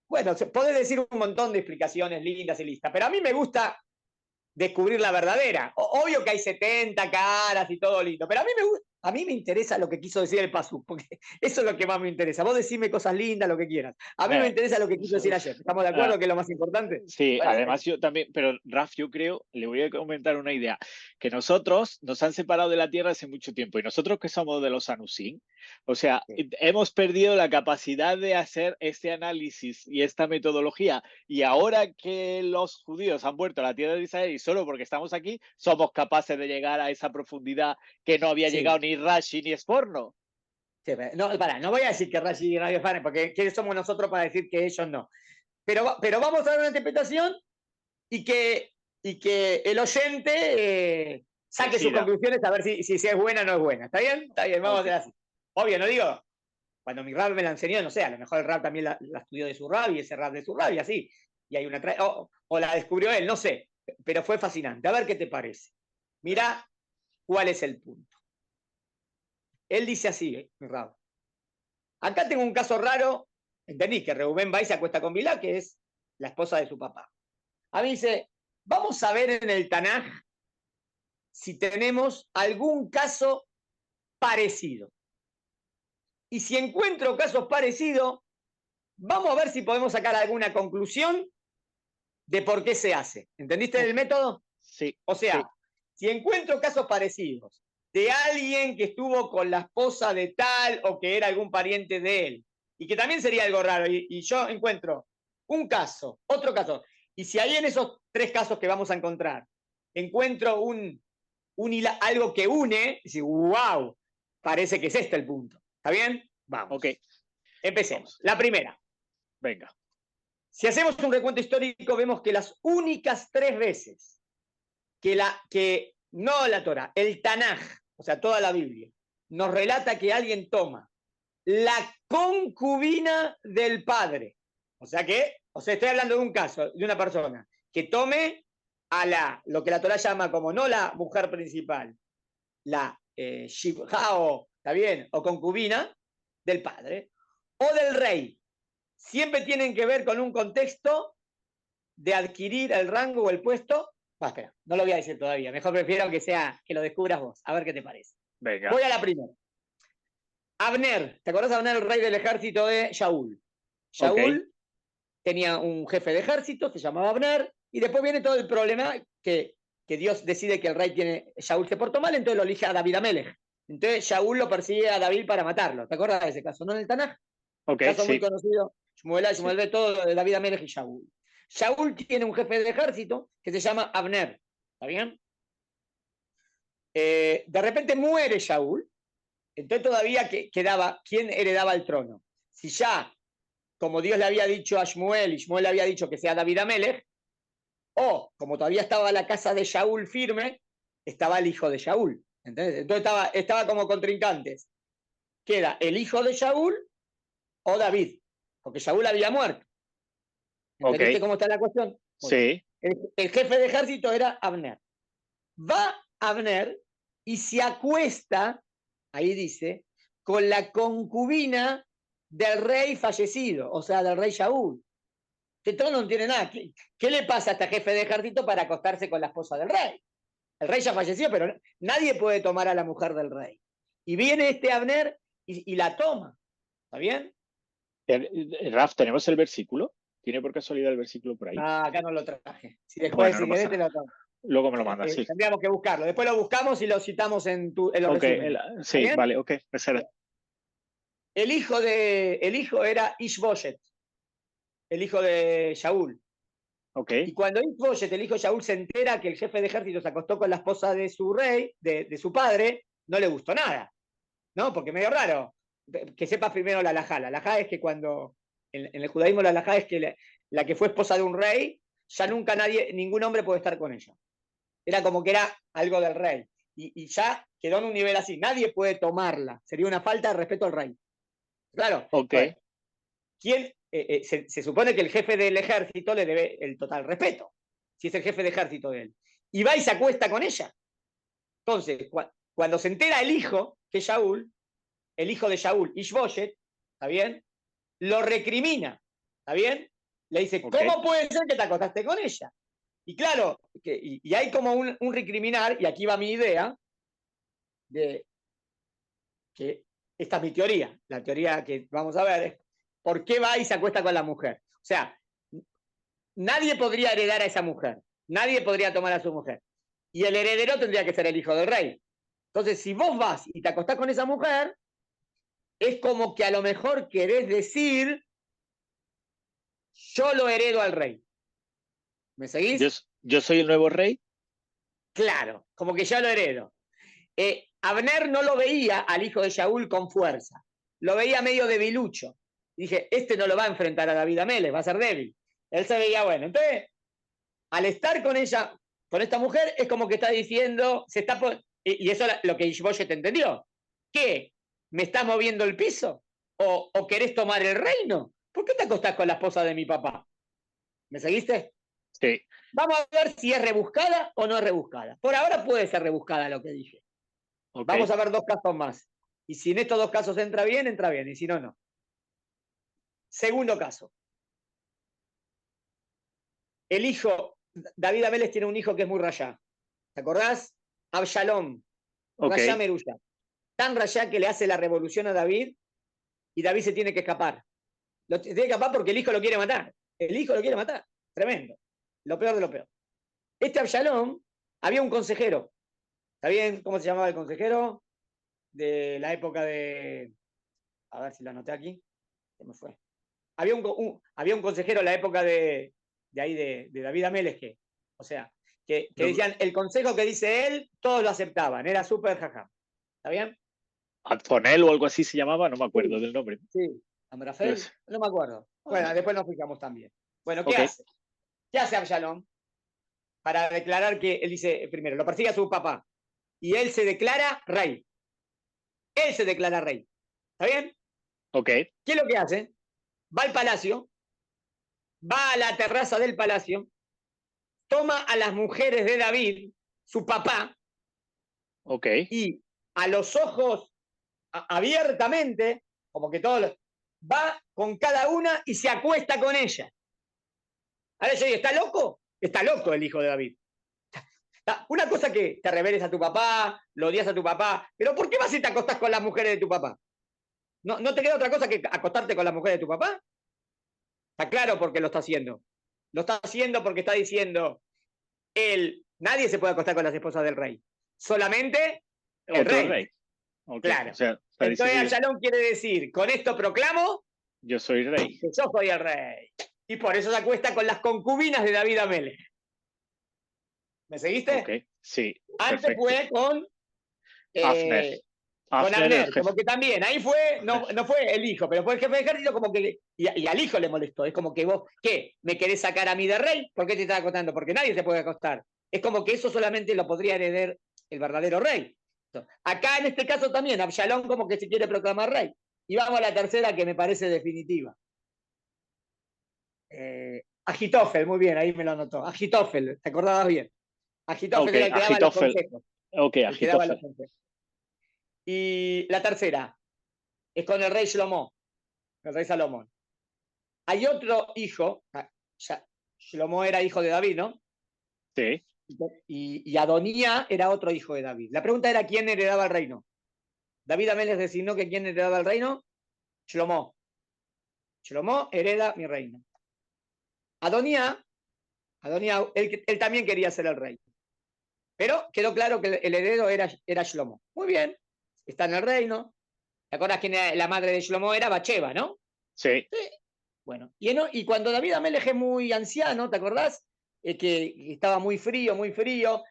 bueno, se puede decir un montón de explicaciones lindas y listas, pero a mí me gusta descubrir la verdadera. Obvio que hay 70 caras y todo lindo, pero a mí me interesa lo que quiso decir el Pasú, porque eso es lo que más me interesa. Vos decime cosas lindas, lo que quieras. A mí me eh, interesa lo que quiso decir ayer. ¿Estamos de ah, acuerdo que es lo más importante? sí, Bueno, además yo también, pero Raf, yo creo, le voy a comentar una idea, que nosotros nos han separado de la Tierra hace mucho tiempo y nosotros que somos de los Anusim, o sea, sí, hemos perdido la capacidad de hacer este análisis y esta metodología y ahora que los judíos han vuelto a la Tierra de Israel y solo porque estamos aquí, somos capaces de llegar a esa profundidad que no había sí. llegado ni Rashi ni Sforno. Sí, no, no voy a decir que Rashi y Radio Fan, porque ¿quiénes somos nosotros para decir que ellos no? Pero vamos a dar una interpretación y que el oyente saque sus Decida. conclusiones a ver si es buena o no es buena. ¿Está bien? Está bien, vamos a Ok. hacer así. Obvio, no digo, cuando mi rap me la enseñó, no sé, a lo mejor el rap también la estudió de su rap y ese rap de su rap y así. Y hay una o la descubrió él, no sé. Pero fue fascinante. A ver qué te parece. Mirá cuál es el punto. Él dice así, mi rap. Acá tengo un caso raro. Entendí que Reubén va y se acuesta con Bilá, que es la esposa de su papá. A mí dice, vamos a ver en el Tanaj si tenemos algún caso parecido. Y si encuentro casos parecidos, vamos a ver si podemos sacar alguna conclusión de por qué se hace. ¿Entendiste el Ok. método? Sí, O sea, sí. si encuentro casos parecidos de alguien que estuvo con la esposa de tal o que era algún pariente de él, y que también sería algo raro, y yo encuentro un caso, otro caso, y si ahí en esos tres casos que vamos a encontrar, encuentro algo que une, y wow, parece que es este el punto. ¿Está bien? Ok, Vamos. Empecemos. vamos. La primera. Venga. Si hacemos un recuento histórico, vemos que las únicas tres veces que no la Torah, el Tanaj, o sea, toda la Biblia, nos relata que alguien toma la concubina del padre. O sea, estoy hablando de un caso, de una persona que tome lo que la Torah llama como no la mujer principal, la shibha, ¿está bien? O concubina del padre, o del rey. Siempre tienen que ver con un contexto de adquirir el rango o el puesto. Espera, no lo voy a decir todavía. Mejor prefiero que lo descubras vos. A ver qué te parece. Venga. Voy a la primera. Abner. ¿Te acordás de Abner, el rey del ejército de Shaul? Ok. Shaul tenía un jefe de ejército, se llamaba Abner, y después viene todo el problema que Dios decide que el rey tiene, Shaul se portó mal, entonces lo elige a David Amelech. Entonces Shaul lo persigue a David para matarlo. ¿Te acuerdas de ese caso? ¿No en el Tanaj? Ok, Caso muy sí. conocido. Sí. Shmuel, todo de David Amelech y Shaul. Shaul tiene un jefe de ejército que se llama Abner. ¿Está bien? De repente muere Shaul, entonces todavía quedaba quién heredaba el trono. Si ya como Dios le había dicho a Shmuel, y Shmuel le había dicho que sea David Amelech, o como todavía estaba la casa de Shaul firme, estaba el hijo de Shaul. ¿Entendés? Entonces estaba como contrincantes. Queda el hijo de Shaul o David, porque Shaul había muerto. ¿Entendiste cómo está la cuestión? Sí. El jefe de ejército era Abner. Va Abner y se acuesta, ahí dice, con la concubina del rey fallecido, o sea, del rey Shaul. Que todo no tiene nada. ¿Qué le pasa a este jefe de ejército para acostarse con la esposa del rey? El rey ya falleció, pero nadie puede tomar a la mujer del rey. Y viene este Abner y la toma. ¿Está bien? Raf, ¿tenemos el versículo? ¿Tiene por casualidad el versículo por ahí? Ah, acá no lo traje. Si después, Bueno, si no pasa querés, te nada. lo tomo. Luego me lo mandas, sí. Tendríamos que buscarlo. Después lo buscamos y lo citamos en los resúmenes. Sí, vale, ok. El hijo era Ishboshet, el hijo de Shaul. Okay. Y cuando Ishboshet, el hijo de Shaul, se entera que el jefe de ejército se acostó con la esposa de su rey, de su padre, no le gustó nada. ¿No? Porque es medio raro. Que sepas primero la halajá. La halajá es que cuando, en el judaísmo la halajá es que la que fue esposa de un rey, ya nunca ningún hombre puede estar con ella. Era como que era algo del rey. Y ya quedó en un nivel así. Nadie puede tomarla. Sería una falta de respeto al rey. Claro. Ok. Pues, ¿quién? Se supone que el jefe del ejército le debe el total respeto. Si es el jefe de ejército de él. Y va y se acuesta con ella. Entonces, cuando se entera el hijo, que es Shaul, el hijo de Shaul, Ishboshet, ¿está bien? Lo recrimina, ¿está bien? Le dice, ¿cómo puede ser que te acostaste con ella? Y claro, y hay como un recriminar, y aquí va mi idea, de que esta es mi teoría, la teoría que vamos a ver es, ¿por qué va y se acuesta con la mujer? O sea, nadie podría heredar a esa mujer, nadie podría tomar a su mujer, y el heredero tendría que ser el hijo del rey. Entonces, si vos vas y te acostás con esa mujer, es como que a lo mejor querés decir, yo lo heredo al rey. ¿Me seguís? Yo soy el nuevo rey. Claro, como que yo lo heredo. Abner no lo veía al hijo de Shaul con fuerza, lo veía medio debilucho. Y dije, este no lo va a enfrentar a David Amelech, va a ser débil. Él se veía bueno. Entonces, al estar con ella, con esta mujer, es como que está diciendo, y eso es lo que Ishboshet entendió. ¿Qué? ¿Me estás moviendo el piso? ¿O querés tomar el reino? ¿Por qué te acostás con la esposa de mi papá? ¿Me seguiste? Sí. Vamos a ver si es rebuscada o no es rebuscada. Por ahora puede ser rebuscada lo que dije. Vamos a ver 2 casos más. Y si en estos 2 casos entra bien. Y si no, no. Segundo caso. El hijo, David Amelech tiene un hijo que es muy rayá. ¿Te acordás? Absalom. Rayá Meruyá. Tan rayá que le hace la revolución a David y David se tiene que escapar. Tiene que escapar porque el hijo lo quiere matar. El hijo lo quiere matar. Tremendo. Lo peor de lo peor. Este Absalom, había un consejero. ¿Está bien? ¿Cómo se llamaba el consejero? De la época de... A ver si lo anoté aquí. Se me fue. Había un consejero en la época de ahí de David Amelech, o sea, que decían, el consejo que dice él, todos lo aceptaban, era súper jajá. ¿Está bien? Antonel o algo así se llamaba, no me acuerdo del nombre. Sí, Amrafel, no me acuerdo. Bueno, después nos fijamos también. Bueno, ¿qué hace? ¿Qué hace Absalom? Para declarar que, él dice, primero, lo persigue a su papá, y él se declara rey. Él se declara rey. ¿Está bien? ¿Qué es lo que hace? Va al palacio, va a la terraza del palacio, toma a las mujeres de David, su papá, y a los ojos abiertamente, como que todos va con cada una y se acuesta con ella. Ahora yo digo, ¿está loco? Está loco el hijo de David. Una cosa que te reveles a tu papá, lo odias a tu papá, pero ¿por qué vas y te acostás con las mujeres de tu papá? ¿No te queda otra cosa que acostarte con las mujeres de tu papá? Está claro por qué lo está haciendo. Lo está haciendo porque está diciendo, nadie se puede acostar con las esposas del rey. Solamente el rey. Claro. O sea, entonces Absalom quiere decir, con esto proclamo, yo soy rey. Que yo soy el rey. Y por eso se acuesta con las concubinas de David Amelech. ¿Me seguiste? Sí. Antes Perfecto. fue con Abner. Con Abner, el Abner, jefe. como que también, ahí fue, no fue el hijo, pero fue el jefe de ejército, como que, y al hijo le molestó. Es como que vos, ¿qué? ¿Me querés sacar a mí de rey? ¿Por qué te estás acostando? Porque nadie se puede acostar. Es como que eso solamente lo podría heredar el verdadero rey. Acá en este caso también, Absalón como que se quiere proclamar rey. Y vamos a la tercera que me parece definitiva. Agitofel, muy bien, ahí me lo anotó. Agitofel, te acordabas bien. Agitofel Ok, era el que daba los Agitofel. consejos. Ok, El que daba los Agitofel. consejos. Y la tercera es con el rey Shlomo, el rey Salomón. Hay otro hijo, ya, Shlomo era hijo de David, ¿no? Sí. Y Adonía era otro hijo de David. La pregunta era quién heredaba el reino. David Amélez designó que quién heredaba el reino. Shlomo. Shlomo hereda mi reino. Adonía, él también quería ser el rey. Pero quedó claro que el heredero era Shlomo. Muy bien, está en el reino. ¿Te acuerdas quién era la madre de Shlomo? Era Bacheva, ¿no? Sí. Sí. Bueno, y cuando David Amelech es muy anciano, ¿te acordás? Que estaba muy frío,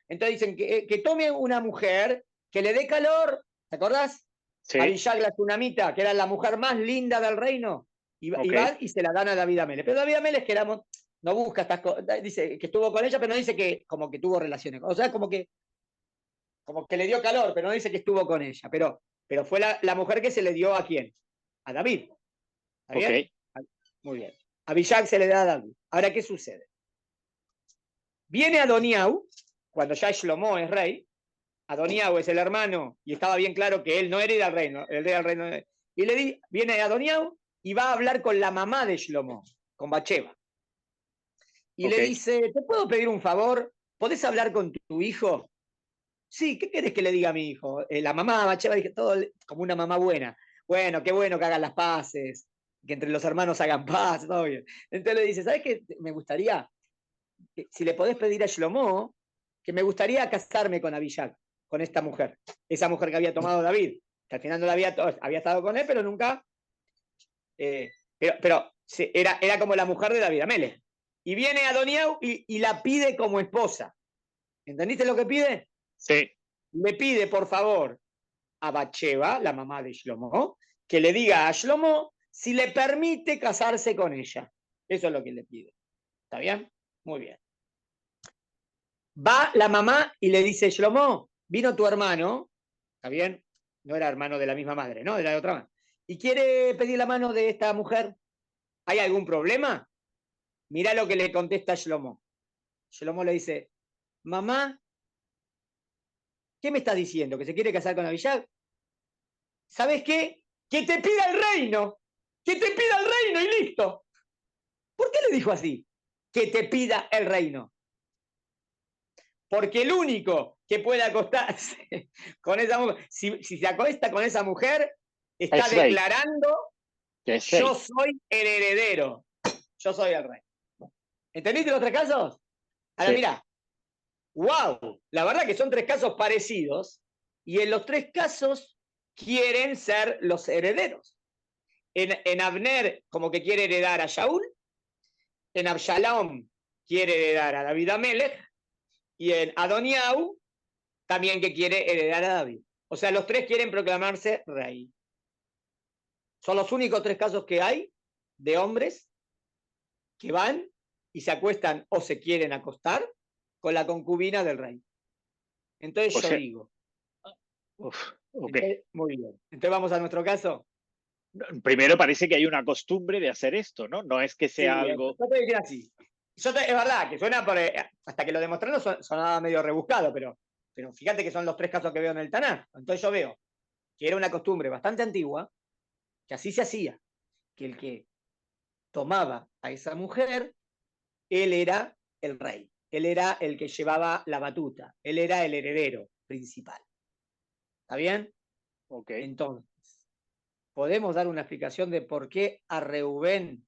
entonces dicen que tome una mujer que le dé calor, ¿te acordás? Sí. Abishag la Tsunamita, que era la mujer más linda del reino, y Ok. van y se la dan a David Amelech. Pero David Amelech, que no busca estas cosas, dice que estuvo con ella, pero no dice que como que tuvo relaciones, o sea, como que le dio calor, pero no dice que estuvo con ella, pero fue la mujer que se le dio a quién, a David, ¿está Ok. bien? Muy bien. A Abishag se le da a David. Ahora, ¿qué sucede? Viene Adoniau, cuando ya Shlomo es rey, Adoniau es el hermano, y estaba bien claro que él no hereda el reino, hereda el reino. Y viene Adoniau y va a hablar con la mamá de Shlomo, con Bacheva. Y Ok. le dice, ¿te puedo pedir un favor? ¿Podés hablar con tu hijo? Sí, ¿qué querés que le diga a mi hijo? La mamá Bacheva dije todo como una mamá buena. Bueno, qué bueno que hagan las paces, que entre los hermanos hagan paz, todo bien. Entonces le dice, ¿sabes qué? Me gustaría, si le podés pedir a Shlomo, que me gustaría casarme con Abishag, con esta mujer, esa mujer que había tomado David, que al final no la había estado con él, pero nunca, pero era como la mujer de David Amelech. Y viene Adoniau y la pide como esposa. ¿Entendiste lo que pide? Sí. Le pide, por favor, a Bacheva, la mamá de Shlomo, que le diga a Shlomo si le permite casarse con ella. Eso es lo que le pide. ¿Está bien? Muy bien. Va la mamá y le dice, Shlomo, vino tu hermano, ¿está bien? No era hermano de la misma madre, ¿no? Era de otra madre. Y quiere pedir la mano de esta mujer. ¿Hay algún problema? Mirá lo que le contesta Shlomo. Shlomo le dice, mamá, ¿qué me está diciendo? ¿Que se quiere casar con Abishag? ¿Sabes qué? Que te pida el reino. Que te pida el reino y listo. ¿Por qué le dijo así? Que te pida el reino. Porque el único que puede acostarse con esa mujer, si se acuesta con esa mujer, está Es rey. declarando, Que es yo rey. soy el heredero, yo soy el rey. ¿Entendiste los tres casos? Ahora Sí. mira, wow, la verdad que son tres casos parecidos y en los tres casos quieren ser los herederos. En Abner como que quiere heredar a Shaul, en Absalom quiere heredar a David Amelech y en Adoniau también que quiere heredar a David. O sea, los tres quieren proclamarse rey. Son los únicos tres casos que hay de hombres que van y se acuestan o se quieren acostar con la concubina del rey. Entonces O yo sea, digo, ok. muy bien. Entonces vamos a nuestro caso. Primero parece que hay una costumbre de hacer esto, ¿no? No es que sea Sí, eso. algo. Yo te diría así. Es verdad que suena hasta que lo demostraron sonaba medio rebuscado, pero fíjate que son los tres casos que veo en el Tanaj. Entonces yo veo que era una costumbre bastante antigua, que así se hacía, que el que tomaba a esa mujer, él era el rey, él era el que llevaba la batuta, él era el heredero principal. ¿Está bien? Ok. Entonces, ¿podemos dar una explicación de por qué a Reubén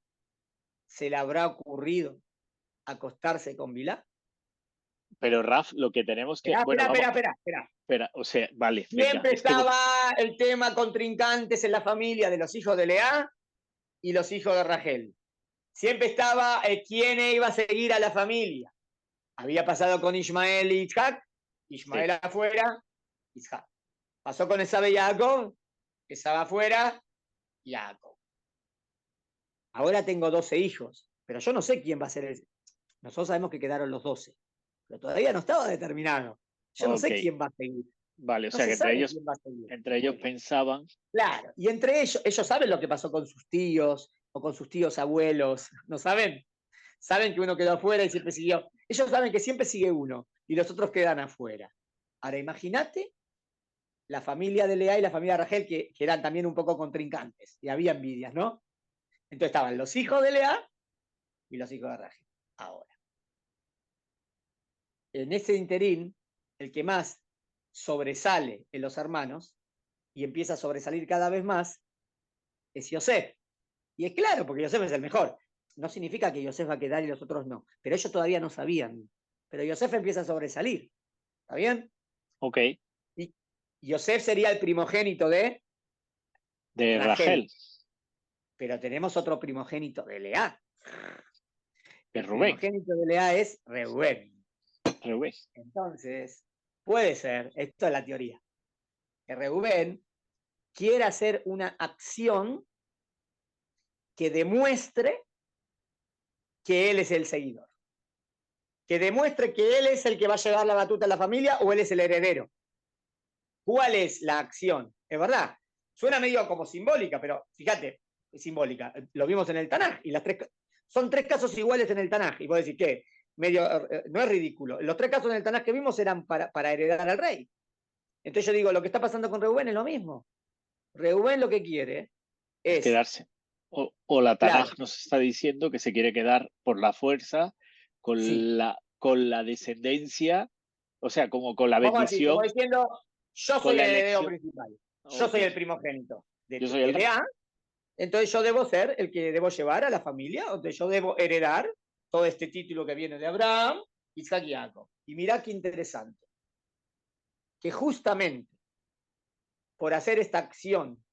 se le habrá ocurrido acostarse con Bilá? Pero Raf, lo que tenemos que. Bueno, vamos. Espera. Espera, o sea, vale, venga. Siempre Es que. estaba el tema contrincantes en la familia de los hijos de Lea y los hijos de Rachel. Siempre estaba quién iba a seguir a la familia. Había pasado con Ismael y Isaac, Sí. Ismael afuera, Isaac. Pasó con Esaú y Jacob, Esaú afuera, Jacob. Ahora tengo 12 hijos, pero yo no sé quién va a ser ese. Nosotros sabemos que quedaron los 12, pero todavía no estaba determinado. Yo no sé Ok, quién va a seguir. vale, o No sea se que sabe quién va a seguir. entre ellos pensaban, Claro, y entre ellos saben lo que pasó con sus tíos o con sus tíos abuelos, ¿no saben? Saben que uno quedó afuera y siempre siguió. Ellos saben que siempre sigue uno y los otros quedan afuera. Ahora, imagínate la familia de Lea y la familia de Rachel, que eran también un poco contrincantes y había envidias, ¿no? Entonces estaban los hijos de Lea y los hijos de Rachel. Ahora, en ese interín, el que más sobresale en los hermanos y empieza a sobresalir cada vez más es Yosef. Y es claro, porque Yosef es el mejor. No significa que Yosef va a quedar y los otros no, pero ellos todavía no sabían. Pero Yosef empieza a sobresalir, ¿está bien? ok, Y Yosef sería el primogénito de de Rachel, Rachel, pero tenemos otro primogénito de Lea. de El Rubén, primogénito de Lea es Reuben. Rubén. Entonces, puede ser, esto es la teoría, que Reuben quiera hacer una acción que demuestre que él es el seguidor, que demuestre que él es el que va a llevar la batuta a la familia o él es el heredero. ¿Cuál es la acción? Es verdad, suena medio como simbólica, pero fíjate, es simbólica. Lo vimos en el Tanaj y son 3 casos iguales en el Tanaj. Y vos decís, ¿qué? Medio, no es ridículo. Los 3 casos en el Tanaj que vimos eran para heredar al rey. Entonces yo digo, lo que está pasando con Reuben es lo mismo. Reuben lo que quiere Es es, quedarse. O la claro, Tanaj nos está diciendo que se quiere quedar por la fuerza sí, con la descendencia, o sea, como con la vamos a decir, como bendición, diciendo, yo con soy la el heredero elección. principal, yo Ok, soy el primogénito yo soy el de rey. Lea, entonces yo debo ser el que debo llevar a la familia, entonces yo debo heredar todo este título que viene de Abraham, Isaac y Jacob. Y mirá qué interesante, que justamente por hacer esta acción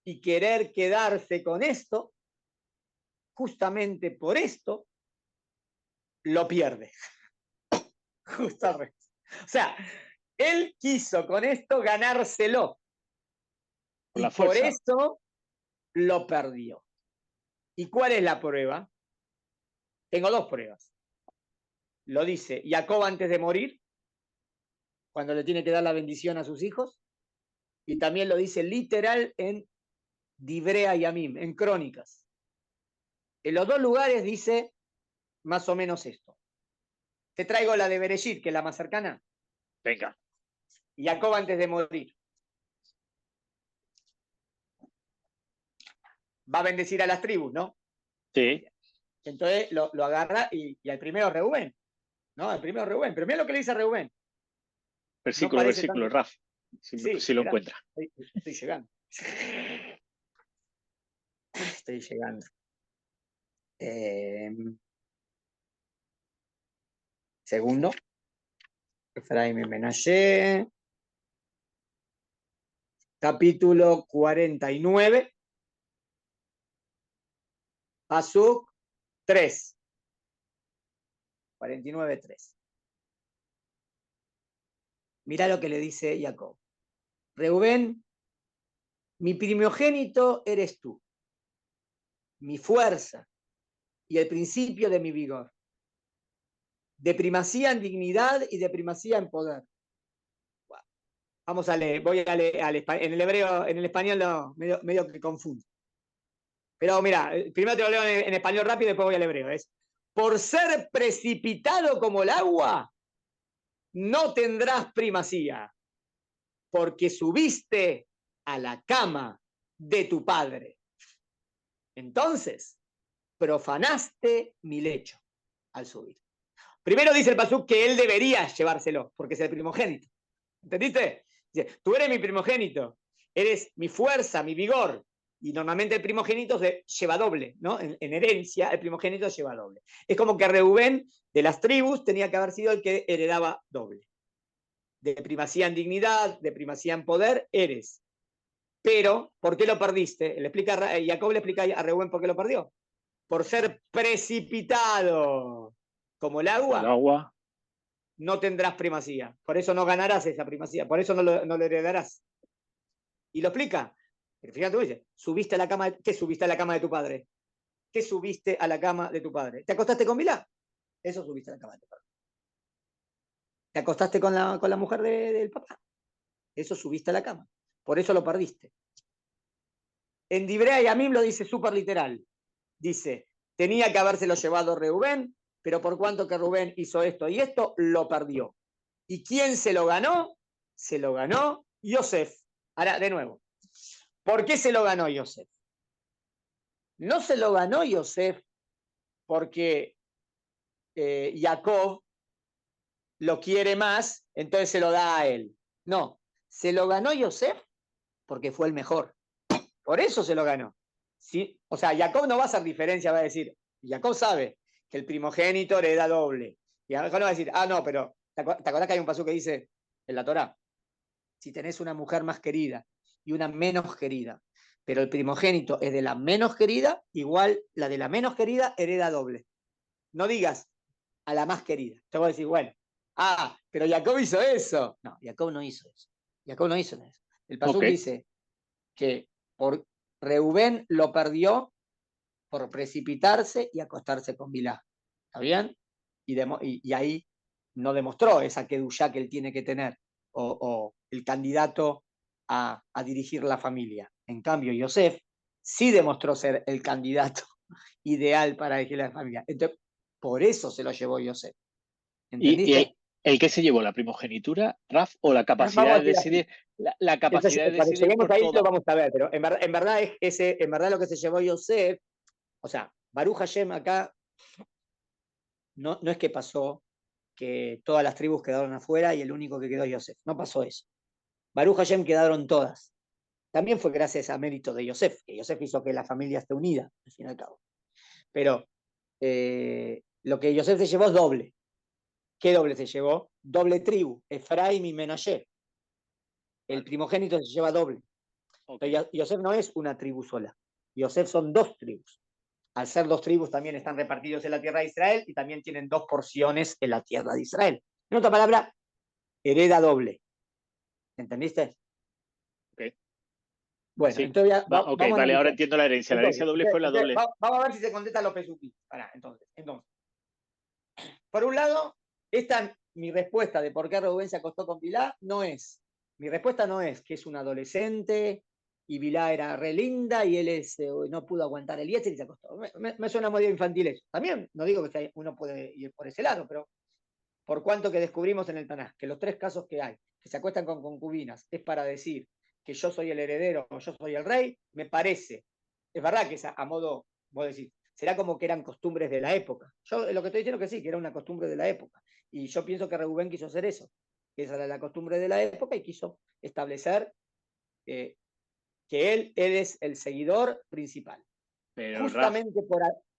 y querer quedarse con esto, justamente por esto, lo pierde. Justamente. O sea, él quiso con esto ganárselo Con y la por fuerza. eso lo perdió. ¿Y cuál es la prueba? Tengo 2 pruebas. Lo dice Jacob antes de morir, cuando le tiene que dar la bendición a sus hijos, y también lo dice literal en Dibrea y Amim, en Crónicas. En los 2 lugares dice más o menos esto. Te traigo la de Bereshit, que es la más cercana. Venga. Jacob antes de morir va a bendecir a las tribus, ¿no? Sí, Entonces lo agarra y al primero Reuben, ¿no? Al primero Reuben. Pero mira lo que le dice a Reuben. No versículo, parece versículo, tanto. Raf, Sí, si lo espera, encuentra. estoy llegando. Estoy llegando. Segundo. Efraín Menashe. Capítulo 49. Pasuk 3. 49:3. Mira lo que le dice Jacob. Reubén, mi primogénito eres tú, mi fuerza y el principio de mi vigor, de primacía en dignidad y de primacía en poder. Vamos a leer, voy a leer en el hebreo, en el español no, medio que confundo. Pero mira, primero te lo leo en español rápido y después voy al hebreo. Es, por ser precipitado como el agua, no tendrás primacía, porque subiste a la cama de tu padre. Entonces, profanaste mi lecho al subir. Primero dice el pasuk que él debería llevárselo, porque es el primogénito. ¿Entendiste? Dice, tú eres mi primogénito, eres mi fuerza, mi vigor. Y normalmente el primogénito se lleva doble, ¿no? En herencia, el primogénito lleva doble. Es como que Reubén, de las tribus, tenía que haber sido el que heredaba doble. De primacía en dignidad, de primacía en poder, eres. Pero, ¿por qué lo perdiste? Jacob le explica a Reubén por qué lo perdió. Por ser precipitado como el Como el agua, agua. no tendrás primacía. Por eso no ganarás esa primacía. Por eso no lo heredarás. Y lo explica. Pero fíjate, dice, subiste a la cama, ¿qué subiste a la cama de tu padre? ¿Qué subiste a la cama de tu padre? ¿Te acostaste con Bilá? Eso subiste a la cama de tu padre. ¿Te acostaste con la mujer del papá? Eso subiste a la cama. Por eso lo perdiste. En Divrei Yamim lo dice súper literal. Dice, tenía que habérselo llevado Reubén, pero por cuanto que Rubén hizo esto y esto, lo perdió. ¿Y quién se lo ganó? Se lo ganó Yosef. Ahora, de nuevo, ¿por qué se lo ganó Yosef? No se lo ganó Yosef porque Jacob lo quiere más, entonces se lo da a él. No, se lo ganó Yosef porque fue el mejor. Por eso se lo ganó. ¿Sí? O sea, Jacob no va a hacer diferencia, va a decir, Jacob sabe que el primogénito hereda doble. Y Jacob no va a decir, no, pero ¿te acordás que hay un pasaje que dice en la Torá? Si tenés una mujer más querida y una menos querida, pero el primogénito es de la menos querida, igual la de la menos querida hereda doble. No digas a la más querida. Te voy a decir, bueno, pero Jacob hizo eso. No, Jacob no hizo eso. Jacob no hizo eso. El pasaje dice que por Reubén lo perdió por precipitarse y acostarse con Bilá. ¿Está bien? Y ahí no demostró esa kedushá que él tiene que tener, o el candidato a dirigir la familia. En cambio, Yosef sí demostró ser el candidato ideal para dirigir la familia. Entonces, por eso se lo llevó Yosef. ¿Entendiste? ¿Y el que se llevó la primogenitura, Raf, o la capacidad de decidir? La capacidad de Cuando decidir lleguemos por ahí todo. lo vamos a ver, pero en verdad lo que se llevó Yosef, o sea, Baruch Hashem acá no es que pasó que todas las tribus quedaron afuera y el único que quedó es Yosef. No pasó eso. Baruch Hashem quedaron todas. También fue gracias a mérito de Yosef, que Yosef hizo que la familia esté unida, al fin y al cabo. Pero lo que Yosef se llevó es doble. ¿Qué doble se llevó? Doble tribu, Efraim y Menashe. El primogénito se lleva doble. Okay. Pero Yosef no es una tribu sola. Yosef son dos tribus. Al ser dos tribus también están repartidos en la tierra de Israel y también tienen dos porciones en la tierra de Israel. En otra palabra, hereda doble. ¿Entendiste? Okay. Bueno, Sí. entonces Vamos a vale, ahora entiendo la herencia. La herencia doble fue la doble. Vamos a ver si se contesta los pesuquí. Entonces, por un lado, mi respuesta de por qué Rubén se acostó con Bilá mi respuesta no es que es un adolescente y Bilá era re linda y él no pudo aguantar el yetzer y se acostó. Me suena medio infantil eso. También no digo que uno puede ir por ese lado, pero por cuanto que descubrimos en el Tanaj, que los 3 casos que hay, que se acuestan con concubinas, es para decir que yo soy el heredero o yo soy el rey, me parece, es verdad que es a modo, vos decís, será como que eran costumbres de la época. Yo lo que estoy diciendo es que sí, que era una costumbre de la época. Y yo pienso que Reubén quiso hacer eso, que esa era la costumbre de la época y quiso establecer que él es el seguidor principal. Pero Justamente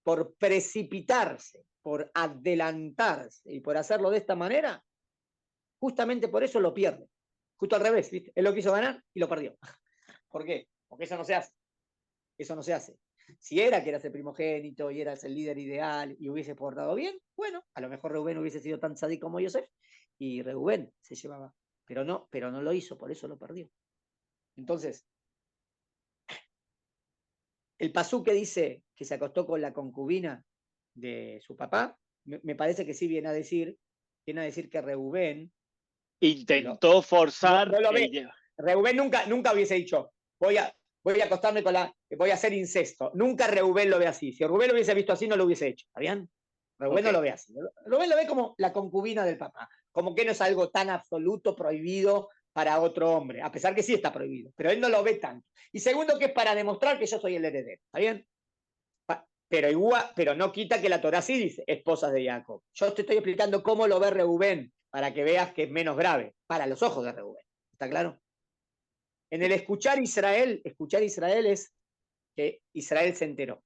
por precipitarse, por adelantarse y por hacerlo de esta manera, justamente por eso lo pierde. Justo al revés, ¿viste? Él lo quiso ganar y lo perdió. ¿Por qué? Porque eso no se hace. Eso no se hace. Si era que eras el primogénito y eras el líder ideal y hubiese portado bien, bueno, a lo mejor Reubén hubiese sido tan sadí como Yosef y Reubén se llevaba. Pero no lo hizo, por eso lo perdió. Entonces, el pasú que dice que se acostó con la concubina de su papá, me parece que sí viene a decir que Reubén intentó forzar no lo ve. el... Reubén nunca hubiese dicho, voy a acostarme voy a hacer incesto. Nunca Reubén lo ve así. Si Reubén lo hubiese visto así, no lo hubiese hecho. ¿Está bien? Reubén no lo ve así. Reubén lo ve como la concubina del papá. Como que no es algo tan absoluto, prohibido para otro hombre. A pesar que sí está prohibido. Pero él no lo ve tanto. Y segundo, que es para demostrar que yo soy el heredero. ¿Está bien? Pero no quita que la Torá sí dice esposas de Jacob. Yo te estoy explicando cómo lo ve Reubén, para que veas que es menos grave, para los ojos de Reubén. ¿Está claro? En el escuchar Israel es que Israel se enteró.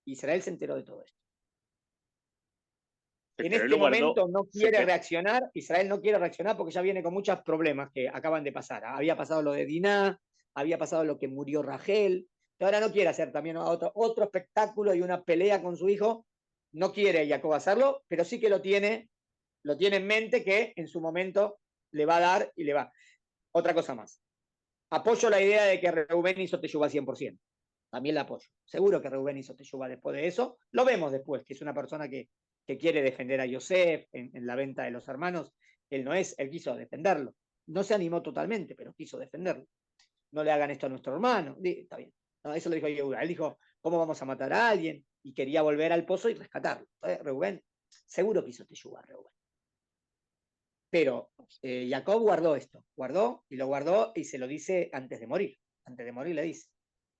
Israel se enteró de todo esto. En este momento no quiere reaccionar, Israel no quiere reaccionar porque ya viene con muchos problemas que acaban de pasar. Había pasado lo de Diná, había pasado lo que murió Rachel, ahora no quiere hacer también otro espectáculo y una pelea con su hijo. No quiere Jacob hacerlo, pero sí que lo tiene en mente que en su momento le va a dar y le va. Otra cosa más. apoyo la idea de que Reubén hizo Teshuvá 100%. También la apoyo. Seguro que Reubén hizo Teshuvá después de eso. Lo vemos después, que es una persona que quiere defender a Yosef en la venta de los hermanos. Él no es, él quiso defenderlo. No se animó totalmente, pero quiso defenderlo. No le hagan esto a nuestro hermano. Está bien. No, eso lo dijo Yehuda. Él dijo, ¿cómo vamos a matar a alguien? Y quería volver al pozo y rescatarlo. Entonces, Reubén, seguro que hizo Teshuvá, Reubén. Pero Jacob guardó esto, guardó y lo guardó y se lo dice antes de morir. Antes de morir le dice,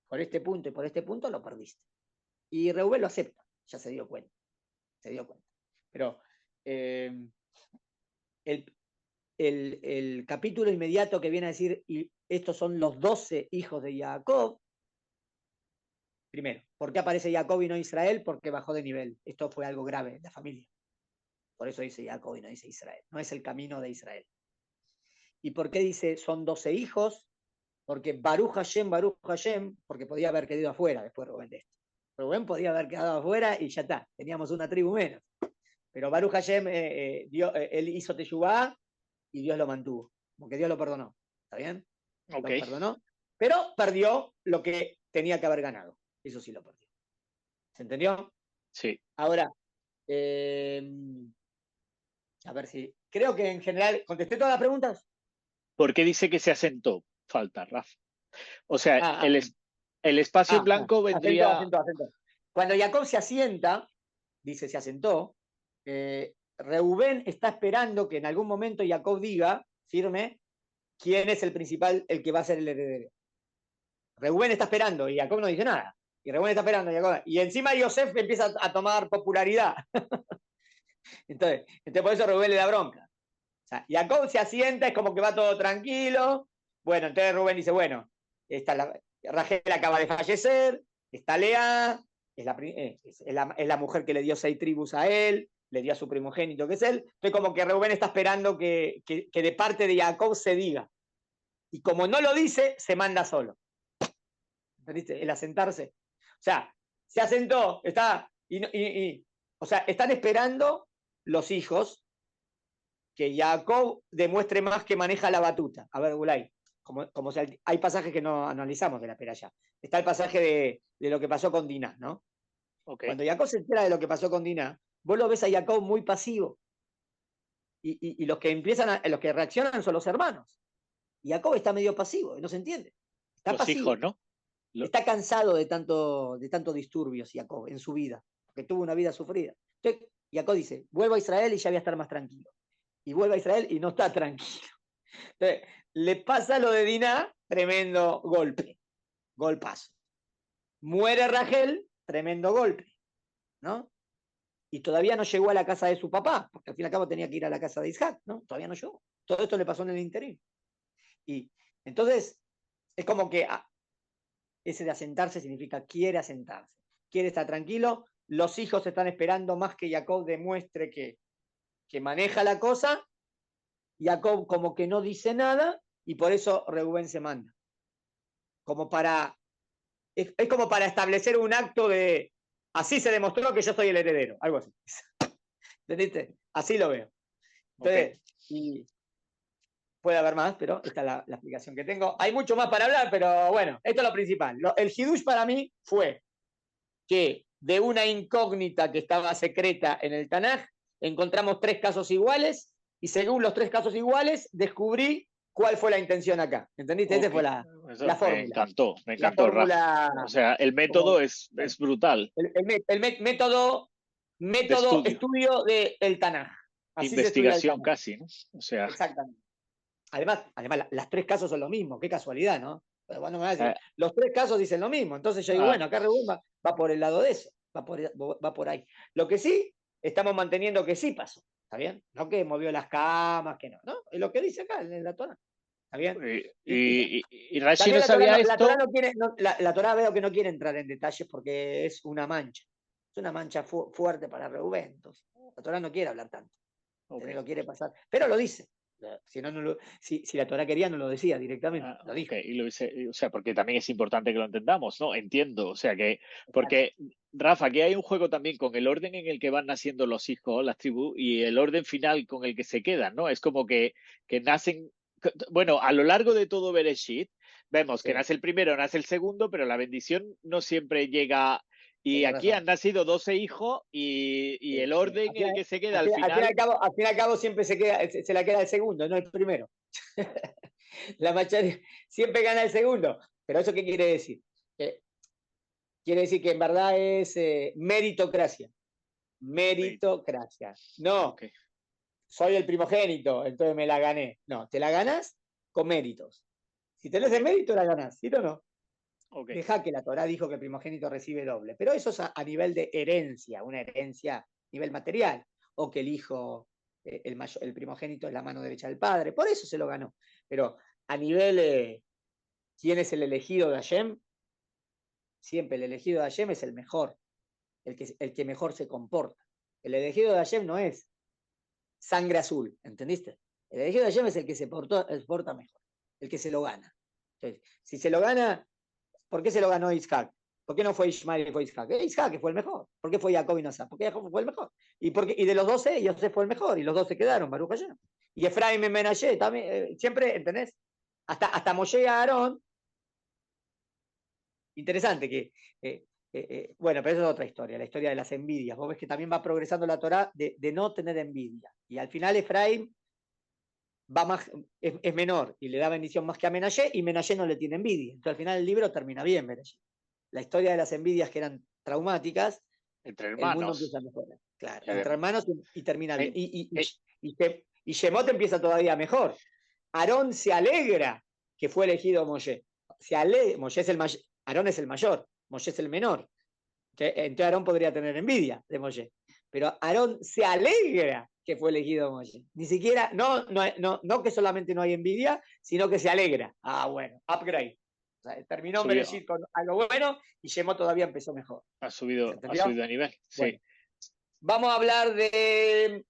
por este punto y por este punto lo perdiste. Y Reubén lo acepta, ya se dio cuenta. Se dio cuenta. Pero el capítulo inmediato que viene a decir, y estos son los 12 hijos de Jacob. Primero, ¿por qué aparece Jacob y no Israel? Porque bajó de nivel. Esto fue algo grave en la familia. Por eso dice Jacob y no dice Israel. No es el camino de Israel. ¿Y por qué dice son 12 hijos? Porque Baruch Hashem, porque podía haber quedado afuera después Rubén de esto. Rubén podía haber quedado afuera y ya está, teníamos una tribu menos. Pero Baruch Hashem, él hizo Teshuvá y Dios lo mantuvo, porque Dios lo perdonó. ¿Está bien? Okay. Lo perdonó, pero perdió lo que tenía que haber ganado. Eso sí lo perdió. ¿Se entendió? Sí. Ahora, a ver si. Creo que en general contesté todas las preguntas. ¿Por qué dice que se asentó? Falta, Rafa. O sea, el espacio en blanco vendría. Acento. Cuando Jacob se asienta, dice se asentó, Reubén está esperando que en algún momento Jacob diga, firme, quién es el principal, el que va a ser el heredero. Reubén está esperando y Jacob no dice nada. Y Reubén está esperando y encima Yosef empieza a tomar popularidad. entonces, por eso Reubén le da bronca. O sea, Jacob se asienta, es como que va todo tranquilo. Bueno, entonces Rubén dice, bueno, Rachel acaba de fallecer, está Lea, es la mujer que le dio 6 tribus a él, le dio a su primogénito que es él. Entonces como que Rubén está esperando que de parte de Jacob se diga. Y como no lo dice, se manda solo. ¿Entendiste? El asentarse. O sea, se asentó, o sea, están esperando los hijos que Jacob demuestre más que maneja la batuta. A ver, Gulay, como sea, hay pasajes que no analizamos de la Perashá. Está el pasaje de lo que pasó con Diná, ¿no? Okay. Cuando Jacob se entera de lo que pasó con Diná, vos lo ves a Jacob muy pasivo. Y los que los que reaccionan son los hermanos. Y Jacob está medio pasivo, no se entiende. Está los pasivo. hijos, ¿no? Está cansado de tanto disturbios Jacob en su vida, porque tuvo una vida sufrida. Entonces, Jacob dice, vuelvo a Israel y ya voy a estar más tranquilo. Y vuelve a Israel y no está tranquilo. Entonces, le pasa lo de Diná, tremendo golpe, golpazo. Muere Rachel, tremendo golpe, ¿no? Y todavía no llegó a la casa de su papá, porque al fin y al cabo tenía que ir a la casa de Isaac, ¿no? Todavía no llegó. Todo esto le pasó en el interín. Y entonces, es como que ese de asentarse significa quiere asentarse, quiere estar tranquilo. Los hijos están esperando más que Jacob demuestre que maneja la cosa. Jacob como que no dice nada y por eso Reubén se manda. Como para, es como para establecer un acto de, así se demostró que yo soy el heredero, algo así. ¿Entendiste? Así lo veo. Entonces, y puede haber más, pero esta es la explicación que tengo. Hay mucho más para hablar, pero bueno, esto es lo principal. El Hidush para mí fue que de una incógnita que estaba secreta en el Tanaj, encontramos 3 casos iguales y según los 3 casos iguales descubrí cuál fue la intención acá. ¿Entendiste? Esa fue la fórmula. Me encantó, Rafa. O sea, el método es brutal. El método estudio del Tanaj. Así investigación casi, ¿no? O sea. Exactamente. Además, las 3 casos son lo mismo, qué casualidad, ¿no? Pero bueno, me va a decir, los 3 casos dicen lo mismo, entonces yo digo, bueno, acá Reubén va por el lado de eso, va por ahí. Lo que sí, estamos manteniendo que sí pasó, ¿está bien? No que movió las camas, que no, ¿no? Es lo que dice acá en la Torá, ¿está bien? Y Rashi no sabía esto. La Torá veo que no quiere entrar en detalles porque es una mancha. Es una mancha fuerte para Reubén, entonces. La Torá no quiere hablar tanto. Okay. Lo quiere pasar, pero lo dice. Si, si la Torá quería, no lo decía directamente. Lo dijo. Okay. Y lo dice, o sea, porque también es importante que lo entendamos, ¿no? Entiendo. O sea, que. Porque, Rafa, aquí hay un juego también con el orden en el que van naciendo los hijos, las tribus, y el orden final con el que se quedan, ¿no? Es como que nacen bueno, a lo largo de todo Bereshit, vemos que Sí, nace el primero, nace el segundo, pero la bendición no siempre llega. Y tenés aquí razón. han nacido 12 hijos y Sí, el sí. orden en el que se queda al final. Al fin y al cabo siempre se la queda el segundo, no el primero. La mayoría siempre gana el segundo. Pero ¿eso qué quiere decir? Eh, Quiere decir que en verdad es meritocracia. Meritocracia. No, Ok, soy el primogénito, entonces me la gané. No, te la ganas con méritos. Si tenés ok, el mérito, la ganás. Si no, no. ok. Deja que la Torá dijo que el primogénito recibe doble. Pero eso es a nivel de herencia, una herencia a nivel material. O que el hijo, el primogénito es la mano derecha del padre. Por eso se lo ganó. Pero a nivel, ¿quién es el elegido de Hashem? Siempre el elegido de Hashem es el mejor, el que mejor se comporta. El elegido de Hashem no es sangre azul, ¿entendiste? El elegido de Hashem es el que se porta mejor, el que se lo gana. Entonces, si se lo gana, ¿por qué se lo ganó Isaac? ¿Por qué no fue Ismael y fue Isaac? Isaac fue el mejor. ¿Por qué fue Jacob y Nazar? Porque Jacob fue el mejor. Y de los 12, Yosef fue el mejor. Y los 12 quedaron, Baruch Hashem. Y Efraim y Menashe también, siempre, ¿entendés? Hasta Moshe y Aarón. Interesante que, bueno, pero eso es otra historia, la historia de las envidias. Vos ves que también va progresando la Torá de no tener envidia. Y al final Efraim va más, es menor y le da bendición más que a Menashe, y Menashe no le tiene envidia. Entonces al final el libro termina bien, Menashe. La historia de las envidias que eran traumáticas, Entre el mundo hermanos. empieza a mejorar. Claro, Y entre además, hermanos y termina bien. eh, eh, Y Shemot empieza todavía mejor. Aarón se alegra que fue elegido Moshe. Moshe es el mayor, Aarón es el mayor, Moshe es el menor. Entonces Aarón podría tener envidia de Moshe. Pero Aarón se alegra que fue elegido Moshe. Ni siquiera, no que solamente no hay envidia, sino que se alegra. Ah, bueno, upgrade. O sea, terminó subió, Bereshit con algo bueno y Shemot todavía empezó mejor. ¿Se ha entendió? subido a nivel. Bueno, Sí. vamos a hablar de.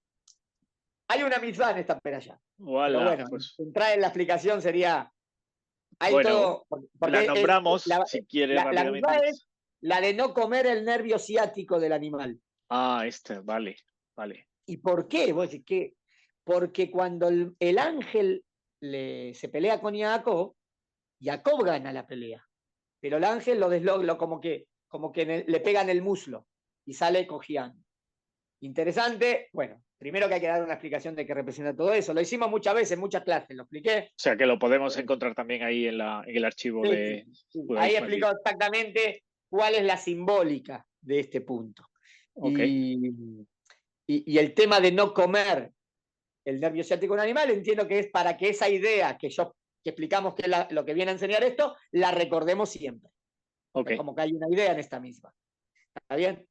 Hay una mitzvah en esta peralla. Pero Voilà, bueno, pues entrar en la explicación sería. Hay bueno, todo. la Porque nombramos, si quieres la rápidamente. mitzvah es la de no comer el nervio ciático del animal. Ah, este, vale, vale. ¿Y por qué? Vos decís, ¿qué? Porque cuando el ángel se pelea con Jacob, Jacob gana la pelea. Pero el ángel lo deslogra, como que le pega en el muslo y sale cojeando. Interesante. Bueno, primero que hay que dar una explicación de qué representa todo eso. Lo hicimos muchas veces, en muchas clases, lo expliqué. O sea que lo podemos encontrar también ahí en el archivo Sí, de sí. Ahí Judaísmo en explico Vivo. exactamente cuál es la simbólica de este punto. Ok, Y, y el tema de no comer el nervio ciático de un animal, entiendo que es para que esa idea que explicamos que es lo que viene a enseñar esto, la recordemos siempre. ok, Es como que hay una idea en esta misma. ¿Está bien?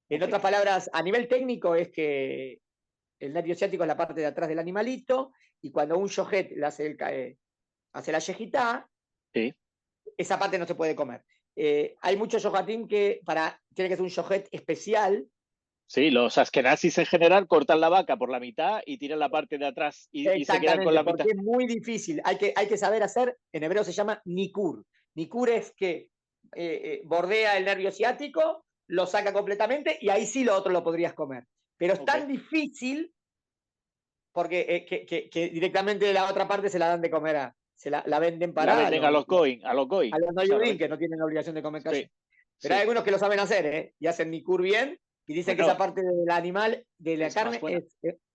En ok. otras palabras, a nivel técnico es que el nervio ciático es la parte de atrás del animalito, y cuando un yojet le hace la yejitá, Sí, esa parte no se puede comer. Hay muchos yohatim que tiene que ser un yojet especial. sí, los askenazis en general cortan la vaca por la mitad y tiran la parte de atrás y se quedan con Exactamente, la mitad. porque es muy difícil. Hay que saber hacer, en hebreo se llama nikur. Nikur es que bordea el nervio ciático, lo saca completamente y ahí sí lo otro lo podrías comer. Pero es Ok, tan difícil porque que directamente la otra parte se la dan de comer la venden la para venden a los a goin. los no O sea, judíos que no tienen la obligación de comer sí, calle. Pero hay sí. algunos que lo saben hacer, ¿eh? Y hacen nikur bien y dicen que Bueno, esa parte del animal, de la es más carne, buena.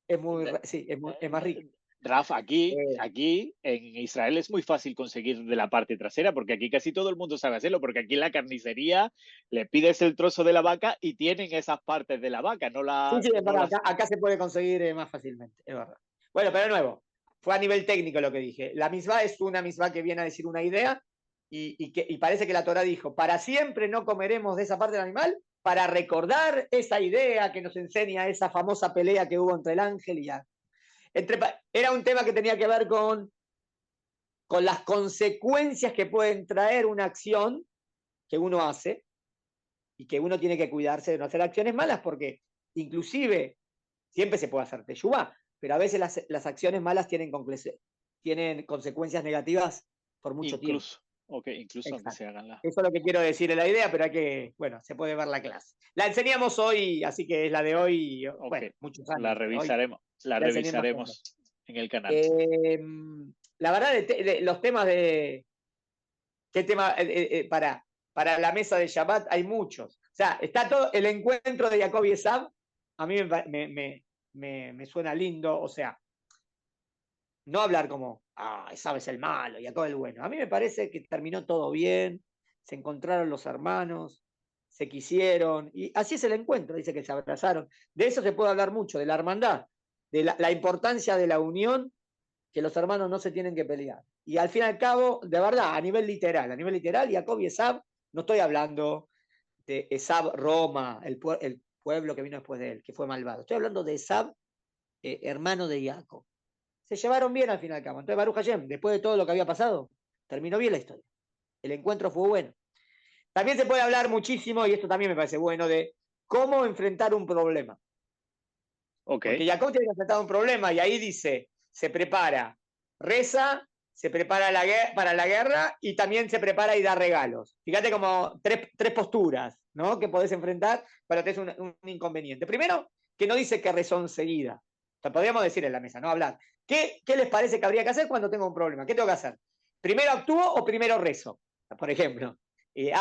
es muy, sí, es más rica. Rafa, Eh, aquí en Israel es muy fácil conseguir de la parte trasera, porque aquí casi todo el mundo sabe hacerlo, porque aquí en la carnicería le pides el trozo de la vaca y tienen esas partes de la vaca, Sí, sí, es no verdad, las. acá se puede conseguir más fácilmente, es verdad. Bueno, pero de nuevo, fue a nivel técnico lo que dije. La misma es una misma que viene a decir una idea y parece que la Torah dijo, para siempre no comeremos de esa parte del animal, para recordar esa idea que nos enseña esa famosa pelea que hubo entre el ángel y ya. Era un tema que tenía que ver con las consecuencias que pueden traer una acción que uno hace y que uno tiene que cuidarse de no hacer acciones malas porque inclusive siempre se puede hacer teshuvá, pero a veces las acciones malas tienen consecuencias negativas por mucho tiempo. Incluso, ok, incluso aunque Exacto. se hagan la. Eso es lo que quiero decir en la idea, pero bueno, se puede ver la clase. La enseñamos hoy, así que es la de hoy, Ok, bueno, muchos años, pero hoy la la enseñé más cosas. revisaremos en el canal. Eh, la verdad, los temas de... ¿Qué tema? Para la mesa de Shabbat hay muchos. O sea, está todo el encuentro de Jacob y Esab, a mí me suena lindo, o sea, no hablar como, Esab es el malo, Jacob el bueno. A mí me parece que terminó todo bien, se encontraron los hermanos, se quisieron, y así es el encuentro, dice que se abrazaron. De eso se puede hablar mucho, de la hermandad, de la importancia de la unión, que los hermanos no se tienen que pelear. Y al fin y al cabo, de verdad, a nivel literal, Jacob y Esab, no estoy hablando de Esab Roma, el pueblo que vino después de él, que fue malvado. Estoy hablando de Esab, hermano de Jacob. Se llevaron bien al fin y al cabo. Entonces, Baruch Hashem, después de todo lo que había pasado, terminó bien la historia. El encuentro fue bueno. También se puede hablar muchísimo, y esto también me parece bueno, de cómo enfrentar un problema. Porque Jacob tiene que enfrentar un problema, y ahí dice, se prepara, reza, se prepara para la guerra, y también se prepara y da regalos. Fíjate como tres posturas, ¿no? Que podés enfrentar para tener un inconveniente. Primero, que no dice que rezó enseguida. O sea, podríamos decir en la mesa, no hablar. ¿Qué les parece que habría que hacer cuando tengo un problema? ¿Qué tengo que hacer? ¿Primero actúo o primero rezo? Por ejemplo. Y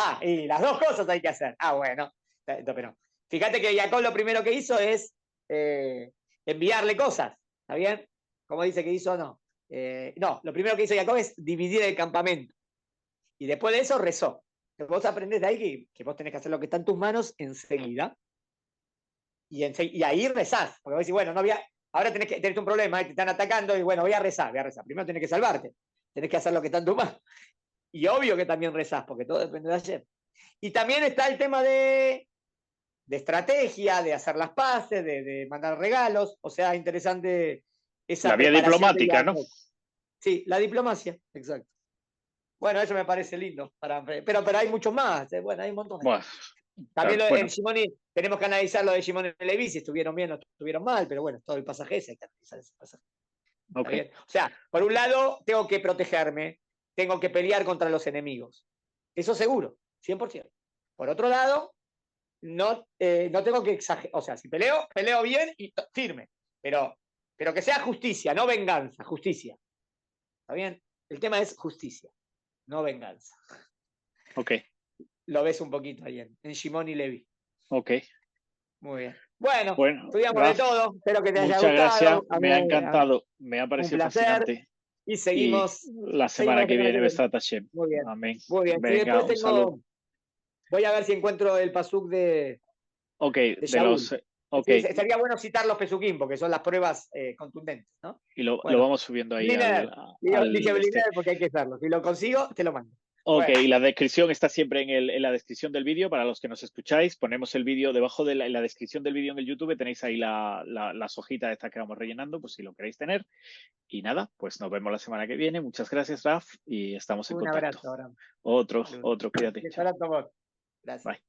las dos cosas hay que hacer. Bueno. Pero fíjate que Jacob lo primero que hizo es enviarle cosas. ¿Está bien? Como dice que hizo, no. No, lo primero que hizo Jacob es dividir el campamento. Y después de eso rezó. Vos aprendés de ahí que vos tenés que hacer lo que está en tus manos enseguida. Y ahí rezás. Porque vos decís, bueno, no voy a, ahora tenés un problema, te están atacando, y bueno, voy a rezar. Primero tenés que salvarte. Tenés que hacer lo que está en tu mano. Y obvio que también rezás, porque todo depende de ayer. Y también está el tema de estrategia, de hacer las paces, de mandar regalos. O sea, interesante esa la vía diplomática, ¿no? Sí, la diplomacia, exacto. Bueno, eso me parece lindo. Pero hay muchos más. Bueno, hay un montón. Bueno, también en Shimoni, tenemos que analizar lo de Shimon y Levi, si estuvieron bien o estuvieron mal, pero bueno, todo el pasaje ese, hay que analizar ese pasaje. Okay. O sea, por un lado, tengo que protegerme, tengo que pelear contra los enemigos. Eso seguro, 100%. Por otro lado, no tengo que exagerar. O sea, si peleo bien y firme. Pero que sea justicia, no venganza, justicia. ¿Está bien? El tema es justicia, no venganza. Ok. Lo ves un poquito ahí en Shimon y Levi. Ok. Muy bien. Bueno, estudiamos Raf, de todo. Espero que te haya gustado. Muchas gracias. Me ha encantado. Me ha parecido fascinante. Y seguimos la semana que viene. Besat Hashem. Muy bien. Amén. Muy bien. Venga, y después voy a ver si encuentro el pasuk de Shaul. Okay. Sería bueno citar los pesukim, porque son las pruebas contundentes, ¿no? Y lo vamos subiendo ahí dije porque hay que hacerlo. Si lo consigo, te lo mando. Ok, bueno. Y la descripción está siempre en la descripción del vídeo. Para los que nos escucháis, ponemos el vídeo debajo de la descripción del vídeo en el YouTube. Tenéis ahí las hojitas estas que vamos rellenando, pues si lo queréis tener. Y nada, pues nos vemos la semana que viene. Muchas gracias, Raf, y estamos en contacto. Un abrazo, Abraham. Otro, cuídate. Gracias. Bye.